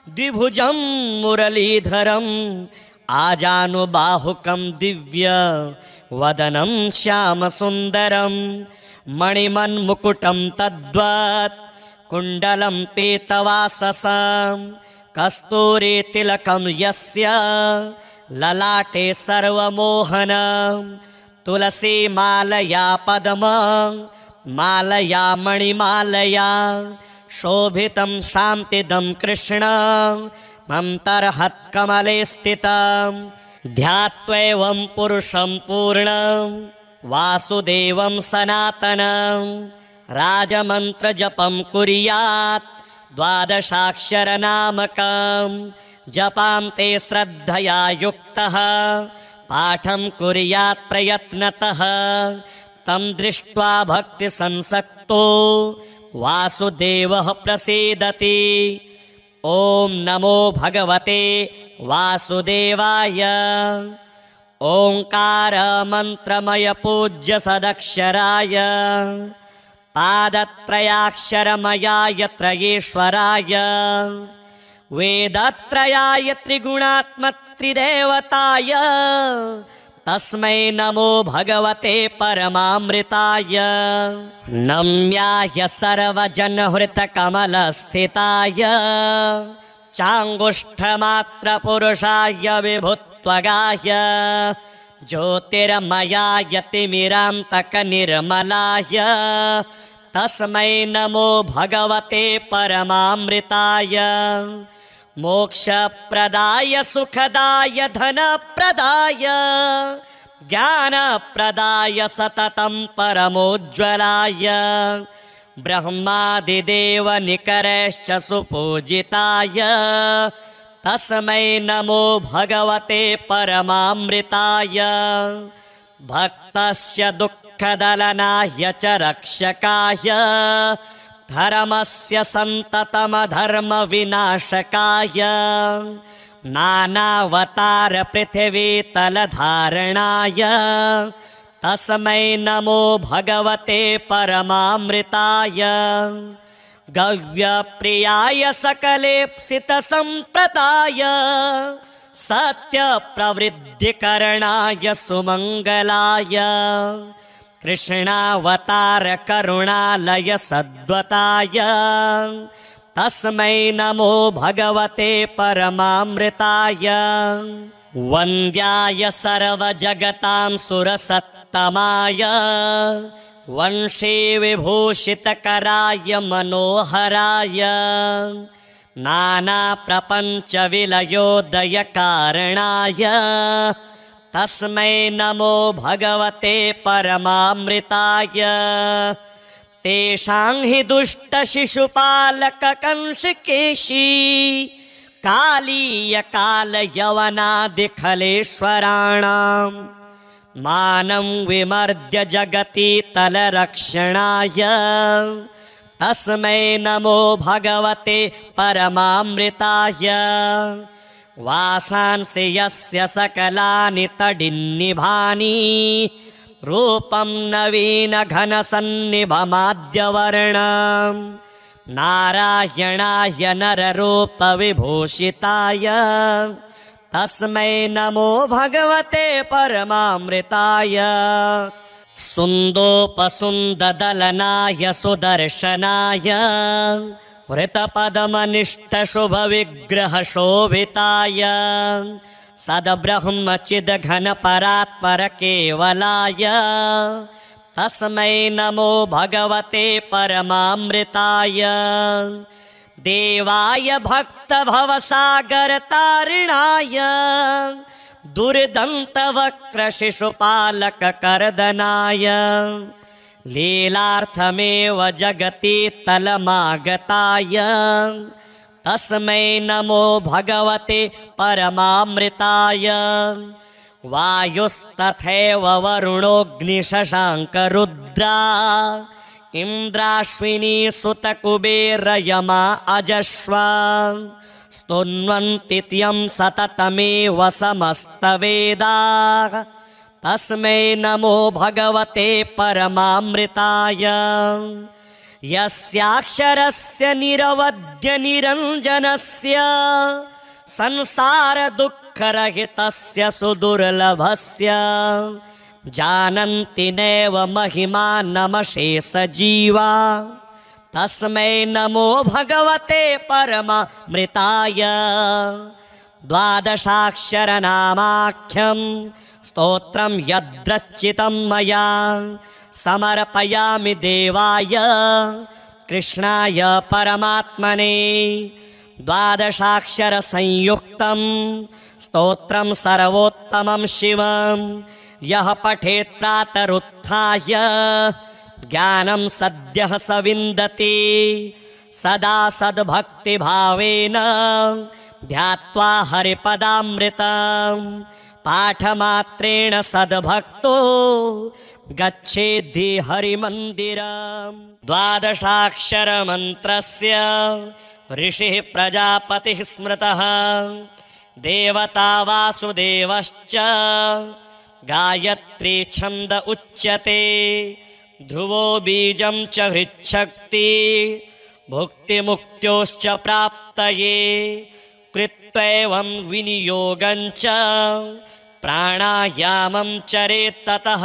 द्विभुजं मुरलीधरम् आजानुबाहुकं दिव्य वदनं श्यामसुन्दरं। मणिमन्मुकुटं तद्वत् कुण्डलं पीतवाससं। कस्तूरीतिलकं यस्य ललाटे सर्वमोहनं। तुलसीमालया पद्मं मालया मणिमालया शोभितं शान्तिदं कृष्णं मन्तर्हत्कमले स्थितं। ध्यात्वैवं पुरुषं पूर्णं वासुदेवं सनातनं। राजमन्त्रजपं कुर्यात् द्वादशाक्षरनामकं। जपान्ते श्रद्धया युक्तः पाठं कुर्यात् प्रयत्नतः। तं दृष्ट्वा भक्तिसंसक्तो वासुदेवः प्रसीदति। ॐ नमो भगवते वासुदेवाय। ओंकारमन्त्रमय पूज्य सदक्षराय पादत्रयाक्षरमयाय त्रयेश्वराय वेदत्रयाय त्रिगुणात्मत्रिदेवताय तस्मै नमो भगवते परमामृताय। नम्याय सर्वजनहृतकमलस्थिताय चाङ्गुष्ठमात्रपुरुषाय विभुत्वगाय ज्योतिर्मयाय तिमिरान्तकनिर्मलाय तस्मै नमो भगवते परमामृताय। मोक्षप्रदाय सुखदाय धनप्रदाय ज्ञानप्रदाय सततं परमोज्ज्वलाय ब्रह्मादिदेवनिकरैश्च सुपूजिताय तस्मै नमो भगवते परमामृताय। भक्तस्य दुःखदलनाय च रक्षकाय धर्मस्य सन्ततमधर्मविनाशकाय नानावतार पृथिवीतलधारणाय तस्मै नमो भगवते परमामृताय। गव्यप्रियाय सकलेप्सितसम्प्रदाय सत्यप्रवृद्धिकरणाय सुमङ्गलाय कृष्णावतार करुणालय सद्वताय तस्मै नमो भगवते परमामृताय वन्द्याय सर्वजगतां सुरसत्तमाय वंशी विभूषितकराय मनोहराय नानाप्रपञ्चविलयोदयकारणाय तस्मै नमो भगवते परमामृताय तेषां हि दुष्टशिशुपालककंसकेशी कालीयकालयवनादिखलेश्वराणां मानं विमर्द्य जगति तलरक्षणाय तस्मै नमो भगवते परमामृताय वासांसि यस्य सकलानि तडिन्निभानि रूपं नवीनघनसन्निभमाद्यवर्णं नारायणाय नररूपविभूषिताय तस्मै नमो भगवते परमामृताय सुन्दोपसुन्ददलनाय सुदर्शनाय वृतपदमनिष्ठशुभविग्रहशोभिताय सद्ब्रह्मचिद्घनपरात्परकेवलाय तस्मै नमो भगवते परमामृताय देवाय भक्तभवसागरतारिणाय दुर्दन्तवक्रशिशुपालककर्दनाय लीलार्थमेव जगति तलमागताय तस्मै नमो भगवते परमामृताय वायुस्तथैव वरुणोऽग्निशशाङ्करुद्रा इन्द्राश्विनी सुतकुबेरयमा अजश्वा स्तुन्वन्ति त्यं सततमेव समस्तवेदाः तस्मै नमो भगवते परमामृताय यस्याक्षरस्य निरवध्यनिरञ्जनस्य संसारदुःखरहितस्य सुदुर्लभस्य जानन्ति नैव महिमानमशेषजीवा तस्मै नमो भगवते परमामृताय द्वादशाक्षरनामाख्यं स्तोत्रं यद्रचितं मया समर्पयामि देवाय कृष्णाय परमात्मने द्वादशाक्षरसंयुक्तं स्तोत्रं सर्वोत्तमं शिवं यः पठेत् प्रातरुत्थाय ज्ञानं सद्यः स विन्दति सदा सद्भक्तिभावेन ध्यात्वा हरिपदामृतं पाठमात्रेण सद्भक्तो गच्छेद्धि हरिमन्दिरम् द्वादशाक्षरमन्त्रस्य ऋषिः प्रजापतिः स्मृतः देवता वासुदेवश्च गायत्री छन्द उच्यते ध्रुवो बीजं च हृच्छक्ति भुक्तिमुक्त्योश्च प्राप्तये कृत्वैवं विनियोगं च प्राणायामं चरेत्ततः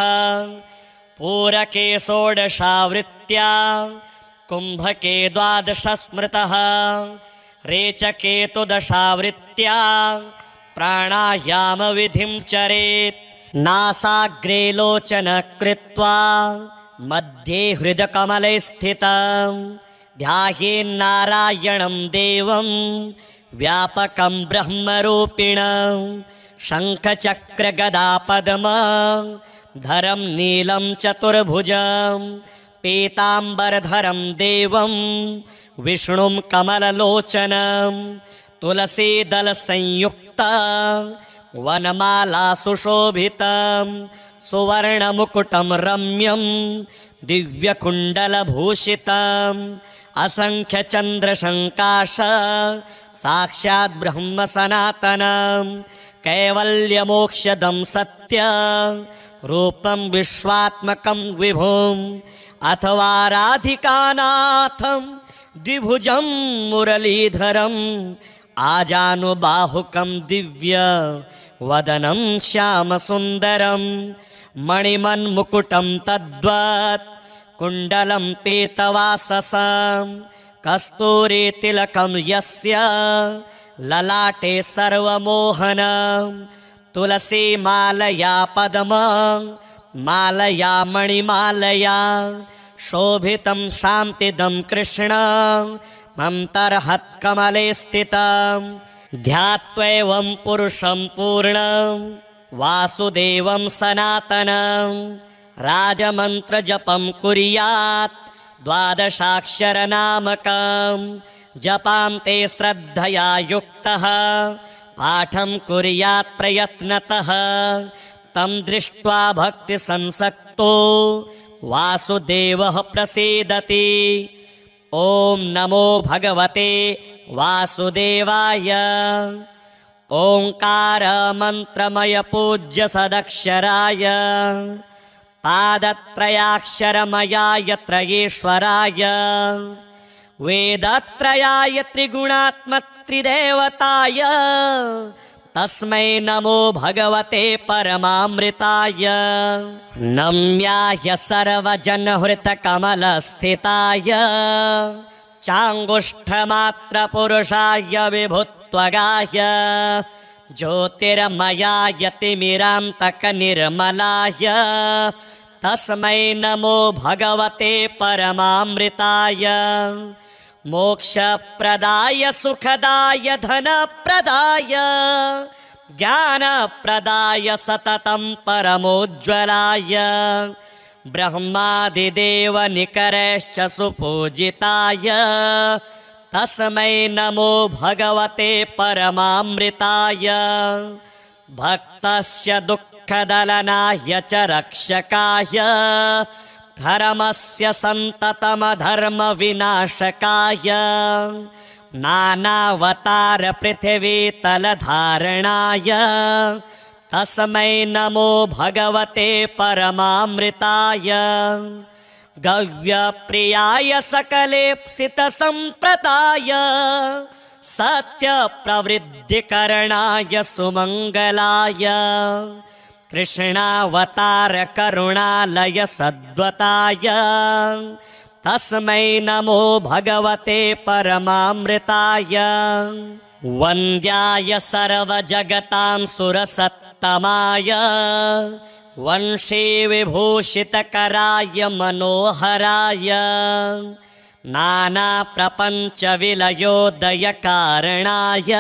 पूरके षोडशावृत्त्या कुम्भके द्वादश स्मृतः रेचके तु दशावृत्त्या प्राणायामविधिं चरेत् नासाग्रे लोचन कृत्वा मध्ये हृदकमले स्थितं ध्यायेन्नारायणं देवं व्यापकं ब्रह्मरूपिणं शङ्खचक्रगदापद्मधरं नीलं चतुर्भुजं पीताम्बरधरं देवं विष्णुं कमललोचनं तुलसीदलसंयुक्तं वनमाला सुशोभितं सुवर्णमुकुटं रम्यं दिव्यकुण्डलभूषितम् असंख्यचन्द्रशङ्काश साक्षात् ब्रह्म सनातनं कैवल्यमोक्षदं सत्य रूपं विश्वात्मकं विभुम् अथवा राधिकानाथं द्विभुजं मुरलीधरम् आजानुबाहुकं दिव्य वदनं श्यामसुन्दरं मणिमन्मुकुटं तद्वत् कुण्डलं पीतवाससं कस्तूरीतिलकं यस्य ललाटे सर्वमोहनं तुलसी मालया पद्म मालया मणिमालया शोभितं शान्तिदं कृष्णं मन्तर्हत्कमले स्थितं ध्यात्वैवं पुरुषं पूर्णं वासुदेवं सनातनं राजमन्त्रजपं कुर्यात् 12 जपान्ते श्रद्धया युक्तः पाठं कुर्यात् प्रयत्नतः तं दृष्ट्वा भक्तिसंसक्तो वासुदेवः प्रसीदति। ॐ नमो भगवते वासुदेवाय। ओंकार मंत्रमय पूज्य सदक्षराय पादत्रयाक्षरमयाय त्रयेश्वराय वेदत्रयाय त्रिगुणात्मत्रिदेवताय तस्मै नमो भगवते परमामृताय। नम्याय सर्वजनहृतकमलस्थिताय चाङ्गुष्ठमात्रपुरुषाय विभुत्वगाय ज्योतिर्मयाय तिमिरान्तकनिर्मलाय तस्मै नमो भगवते परमामृताय। मोक्षप्रदाय सुखदाय धनप्रदाय ज्ञानप्रदाय सततं परमोज्ज्वलाय ब्रह्मादिदेवनिकरश्च सुपूजिताय तस्मै नमो भगवते परमामृताय। भक्तस्य दुःखदलनाय च रक्षकाय धर्मस्य सन्ततमधर्मविनाशकाय नानावतार पृथिवीतलधारणाय तस्मै नमो भगवते परमामृताय। गव्यप्रियाय सकलेप्सितसम्प्रदाय सत्यप्रवृद्धिकरणाय सुमङ्गलाय कृष्णावतार करुणालय सद्वताय तस्मै नमो भगवते परमामृताय। वन्द्याय सर्वजगतां सुरसत्तमाय वंशी विभूषितकराय मनोहराय नानाप्रपञ्चविलयोदयकारणाय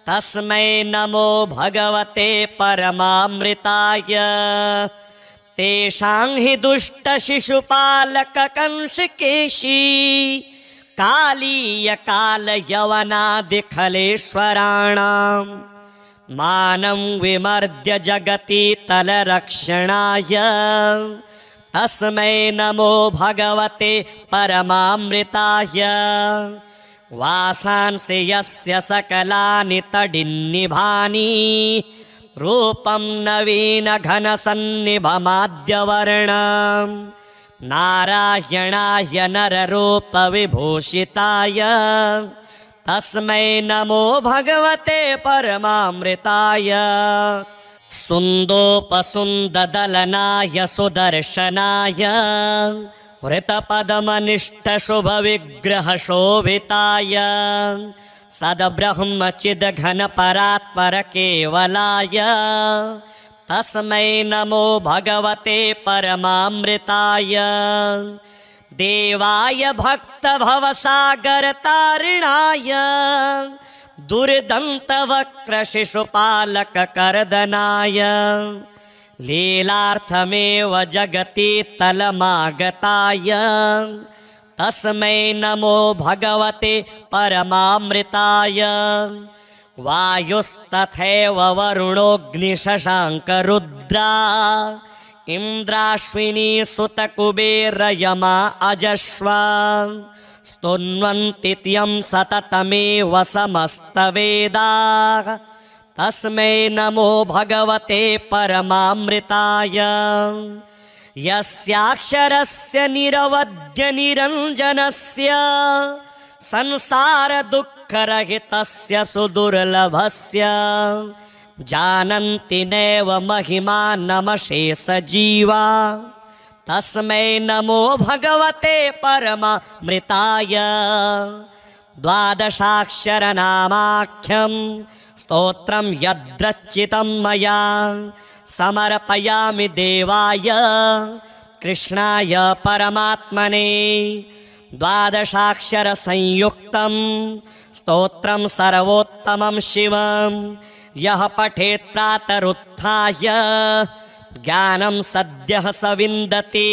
तस्मै नमो भगवते परमामृताय। तेषां हि दुष्टशिशुपालककंसकेशी कालीयकालयवनादिखलेश्वराणां मानं विमर्द्य जगति तलरक्षणाय तस्मै नमो भगवते परमामृताय। वासांसि यस्य सकलानि तडिन्निभानि रूपं नवीनघनसन्निभमाद्यवर्णं नारायणाय नररूपविभूषिताय तस्मै नमो भगवते परमामृताय। सुन्दोपसुन्ददलनाय सुदर्शनाय वृतपदमनिष्ठशुभविग्रहशोभिताय सद्ब्रह्मचिद्घनपरात्परकेवलाय तस्मै नमो भगवते परमामृताय। देवाय भक्तभवसागरतारिणाय दुर्दन्तवक्रशिशुपालककर्दनाय लीलार्थमेव जगति तलमागताय तस्मै नमो भगवते परमामृताय। वायुस्तथैव वरुणोऽग्निशशाङ्करुद्रा इन्द्राश्विनी सुतकुबेरयमा अजश्वा स्तुन्वन्ति त्यं सततमेव समस्तवेदाः तस्मै नमो भगवते परमामृताय। यस्याक्षरस्य निरवध्य निरञ्जनस्य संसारदुःखरहितस्य सुदुर्लभस्य जानन्ति नैव महिमानमशेषजीवा तस्मै नमो भगवते परमामृताय। द्वादशाक्षरनामाख्यं स्तोत्रं यद्रचितं मया समर्पयामि देवाय कृष्णाय परमात्मने। द्वादशाक्षरसंयुक्तं स्तोत्रं सर्वोत्तमं शिवं यः पठेत् प्रातरुत्थाय ज्ञानं सद्यः स विन्दति।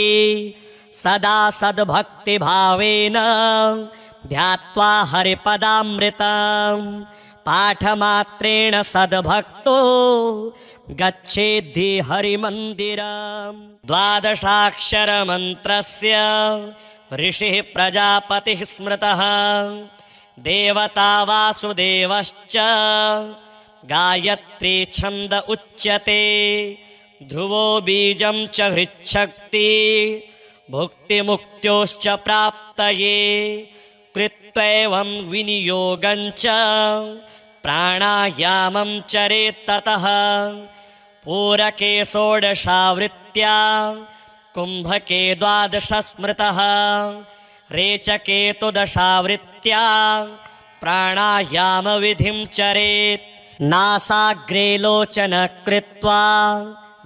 सदा सद्भक्तिभावेन ध्यात्वा हरिपदामृतं पाठमात्रेण सद्भक्तो गच्छेद्धि हरिमन्दिरम्। द्वादशाक्षरमन्त्रस्य ऋषिः प्रजापतिः स्मृतः देवता वासुदेवश्च गायत्री छन्द उच्यते। ध्रुवो बीजं च हृच्छक्ति भुक्तिमुक्त्योश्च प्राप्तये। कृत्वैवं विनियोगं च प्राणायामं चरेत् ततः। पूरके षोडशावृत्त्या कुम्भके द्वादश स्मृतः। रेचके तु दशावृत्त्या प्राणायामविधिं चरेत्। नासाग्रे लोचन कृत्वा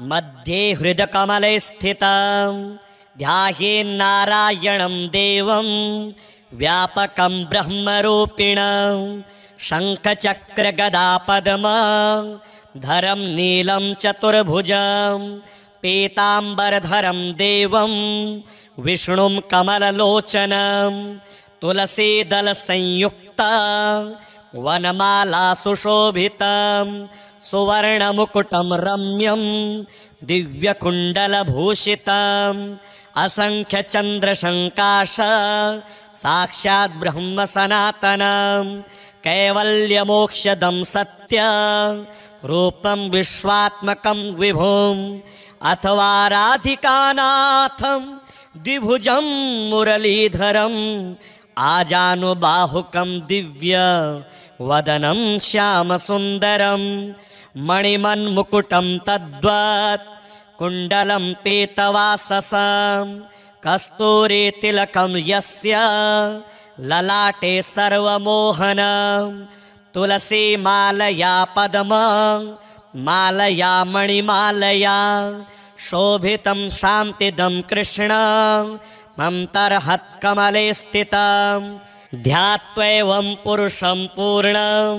मध्ये हृदकमले स्थितं ध्यायेन्नारायणं देवं व्यापकं ब्रह्मरूपिणं। शङ्खचक्रगदापद्मधरं नीलं चतुर्भुजं पीताम्बरधरं देवं विष्णुं कमललोचनं। तुलसीदलसंयुक्तं वनमाला सुशोभितं सुवर्णमुकुटं रम्यं दिव्यकुण्डलभूषितम्। असंख्यचन्द्रशङ्काश साक्षात् ब्रह्म सनातनं। कैवल्यमोक्षदं सत्य रूपं विश्वात्मकं विभुम्। अथवा राधिकानाथं द्विभुजं मुरलीधरम् आजानुबाहुकं दिव्य वदनं श्यामसुन्दरं। मणिमन्मुकुटं तद्वत् कुण्डलं पीतवाससं। कस्तूरीतिलकं यस्य ललाटे सर्वमोहनं। तुलसीमालया पद्ममालया मणिमालया शोभितं शान्तिदं कृष्णं मन्तर्हत्कमले स्थितं। ध्यात्वैवं पुरुषं पूर्णं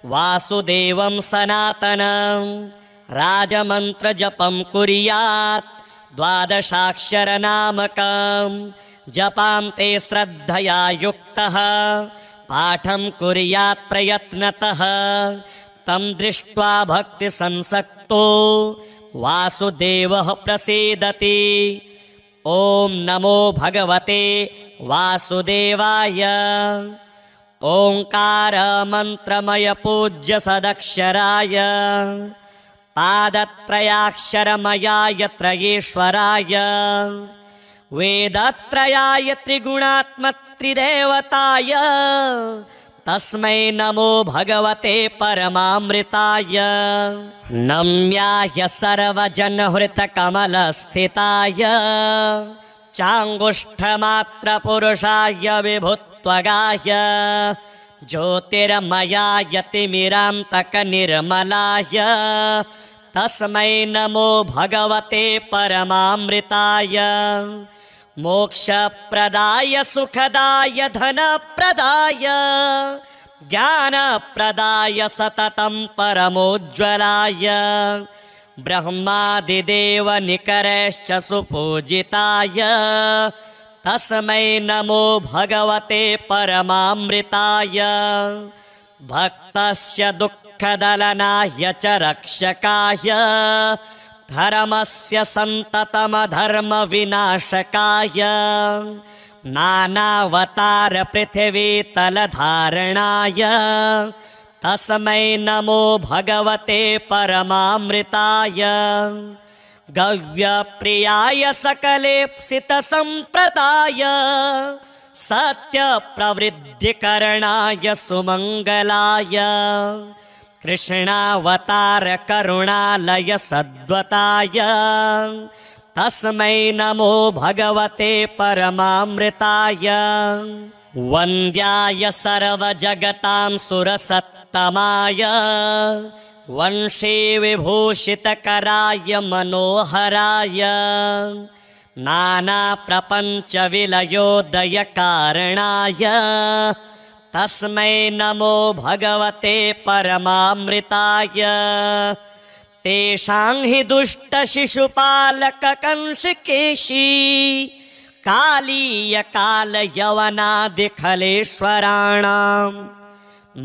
वासुदेवं सनातनं। राजमन्त्रजपं कुर्यात् द्वादशाक्षरनामकं। जपां ते श्रद्धया युक्तः पाठं कुर्यात् प्रयत्नतः। तं दृष्ट्वा भक्तिसंसक्तो वासुदेवः प्रसीदति। ॐ नमो भगवते वासुदेवाय। ओंकार मंत्रमय पूज्य सदक्षराय पादत्रयाक्षरमयाय त्रयेश्वराय वेदत्रयाय त्रिगुणात्मत्रिदेवताय तस्मै नमो भगवते परमामृताय। नम्याय सर्वजनहृतकमलस्थिताय चाङ्गुष्ठमात्रपुरुषाय विभुत्वगाय ज्योतिर्मयाय तिमिरान्तकनिर्मलाय तस्मै नमो भगवते परमामृताय। मोक्षप्रदाय सुखदाय धनप्रदाय ज्ञानप्रदाय सततं परमोज्ज्वलाय ब्रह्मादिदेवनिकरैश्च सुपूजिताय तस्मै नमो भगवते परमामृताय। भक्तस्य दुःखदलनाय च रक्षकाय धर्मस्य सन्ततमधर्मविनाशकाय नानावतार पृथिवीतलधारणाय तस्मै नमो भगवते परमामृताय। गव्यप्रियाय सकलेप्सितसम्प्रदाय सत्यप्रवृद्धिकरणाय सुमङ्गलाय कृष्णावतार करुणालय सद्वताय तस्मै नमो भगवते परमामृताय वन्द्याय सर्वजगतां सुरसत्तमाय वंशे विभूषितकराय मनोहराय नानाप्रपञ्चविलयोदयकारणाय तस्मै नमो भगवते परमामृताय तेषां हि दुष्टशिशुपालककंसकेशी कालीयकालयवनादिखलेश्वराणां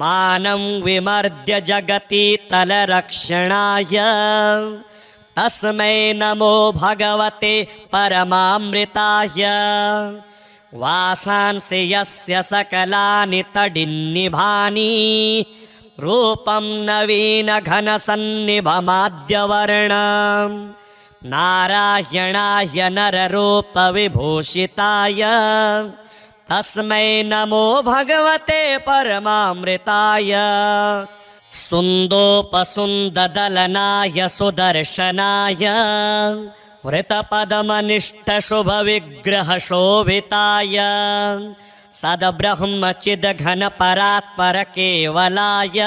मानं विमर्द्य जगति तलरक्षणाय तस्मै नमो भगवते परमामृताय वासांसि यस्य सकलानि तडिन्निभानि रूपं नवीनघनसन्निभमाद्यवर्णं नारायणाय नररूपविभूषिताय तस्मै नमो भगवते परमामृताय सुन्दोपसुन्ददलनाय सुदर्शनाय वृतपदमनिष्ठशुभविग्रहशोभिताय सद्ब्रह्मचिद्घनपरात्परकेवलाय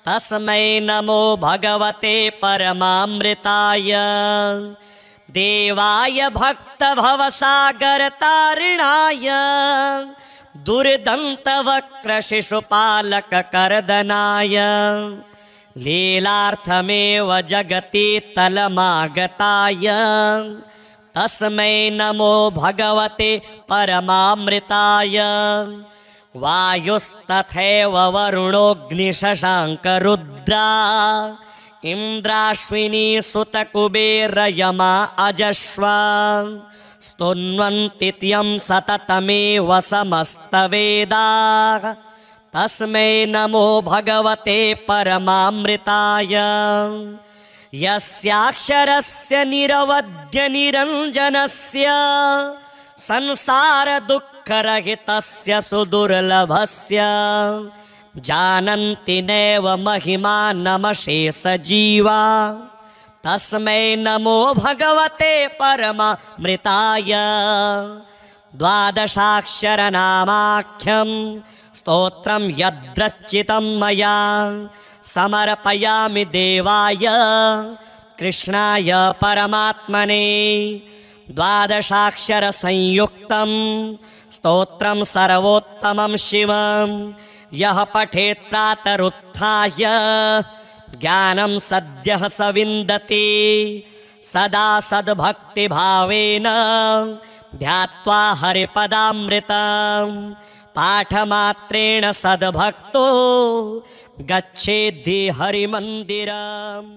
तस्मै नमो भगवते परमामृताय देवाय भक्तभवसागरतारिणाय दुर्दन्तवक्रशिशुपालककर्दनाय लीलार्थमेव जगति तलमागताय तस्मै नमो भगवते परमामृताय वायुस्तथैव वरुणोऽग्निशशाङ्करुद्रा इन्द्राश्विनी सुतकुबेरयमा अजश्वा स्तुन्वन्ति त्यं सततमेव समस्तवेदाः तस्मै नमो भगवते परमामृताय यस्याक्षरस्य निरवध्यनिरञ्जनस्य संसारदुःखरहितस्य सुदुर्लभस्य जानन्ति नैव महिमानमशेषजीवा तस्मै नमो भगवते परमामृताय द्वादशाक्षरनामाख्यं स्तोत्रं यद्रचितं मया समर्पयामि देवाय कृष्णाय परमात्मने द्वादशाक्षरसंयुक्तं स्तोत्रं सर्वोत्तमं शिवं यः पठेत् प्रातरुत्थाय ज्ञानं सद्यः स विन्दति सदा सद्भक्तिभावेन ध्यात्वा हरिपदामृतं पाठमात्रेण सद्भक्तो गच्छेद्धि हरिमन्दिरम्।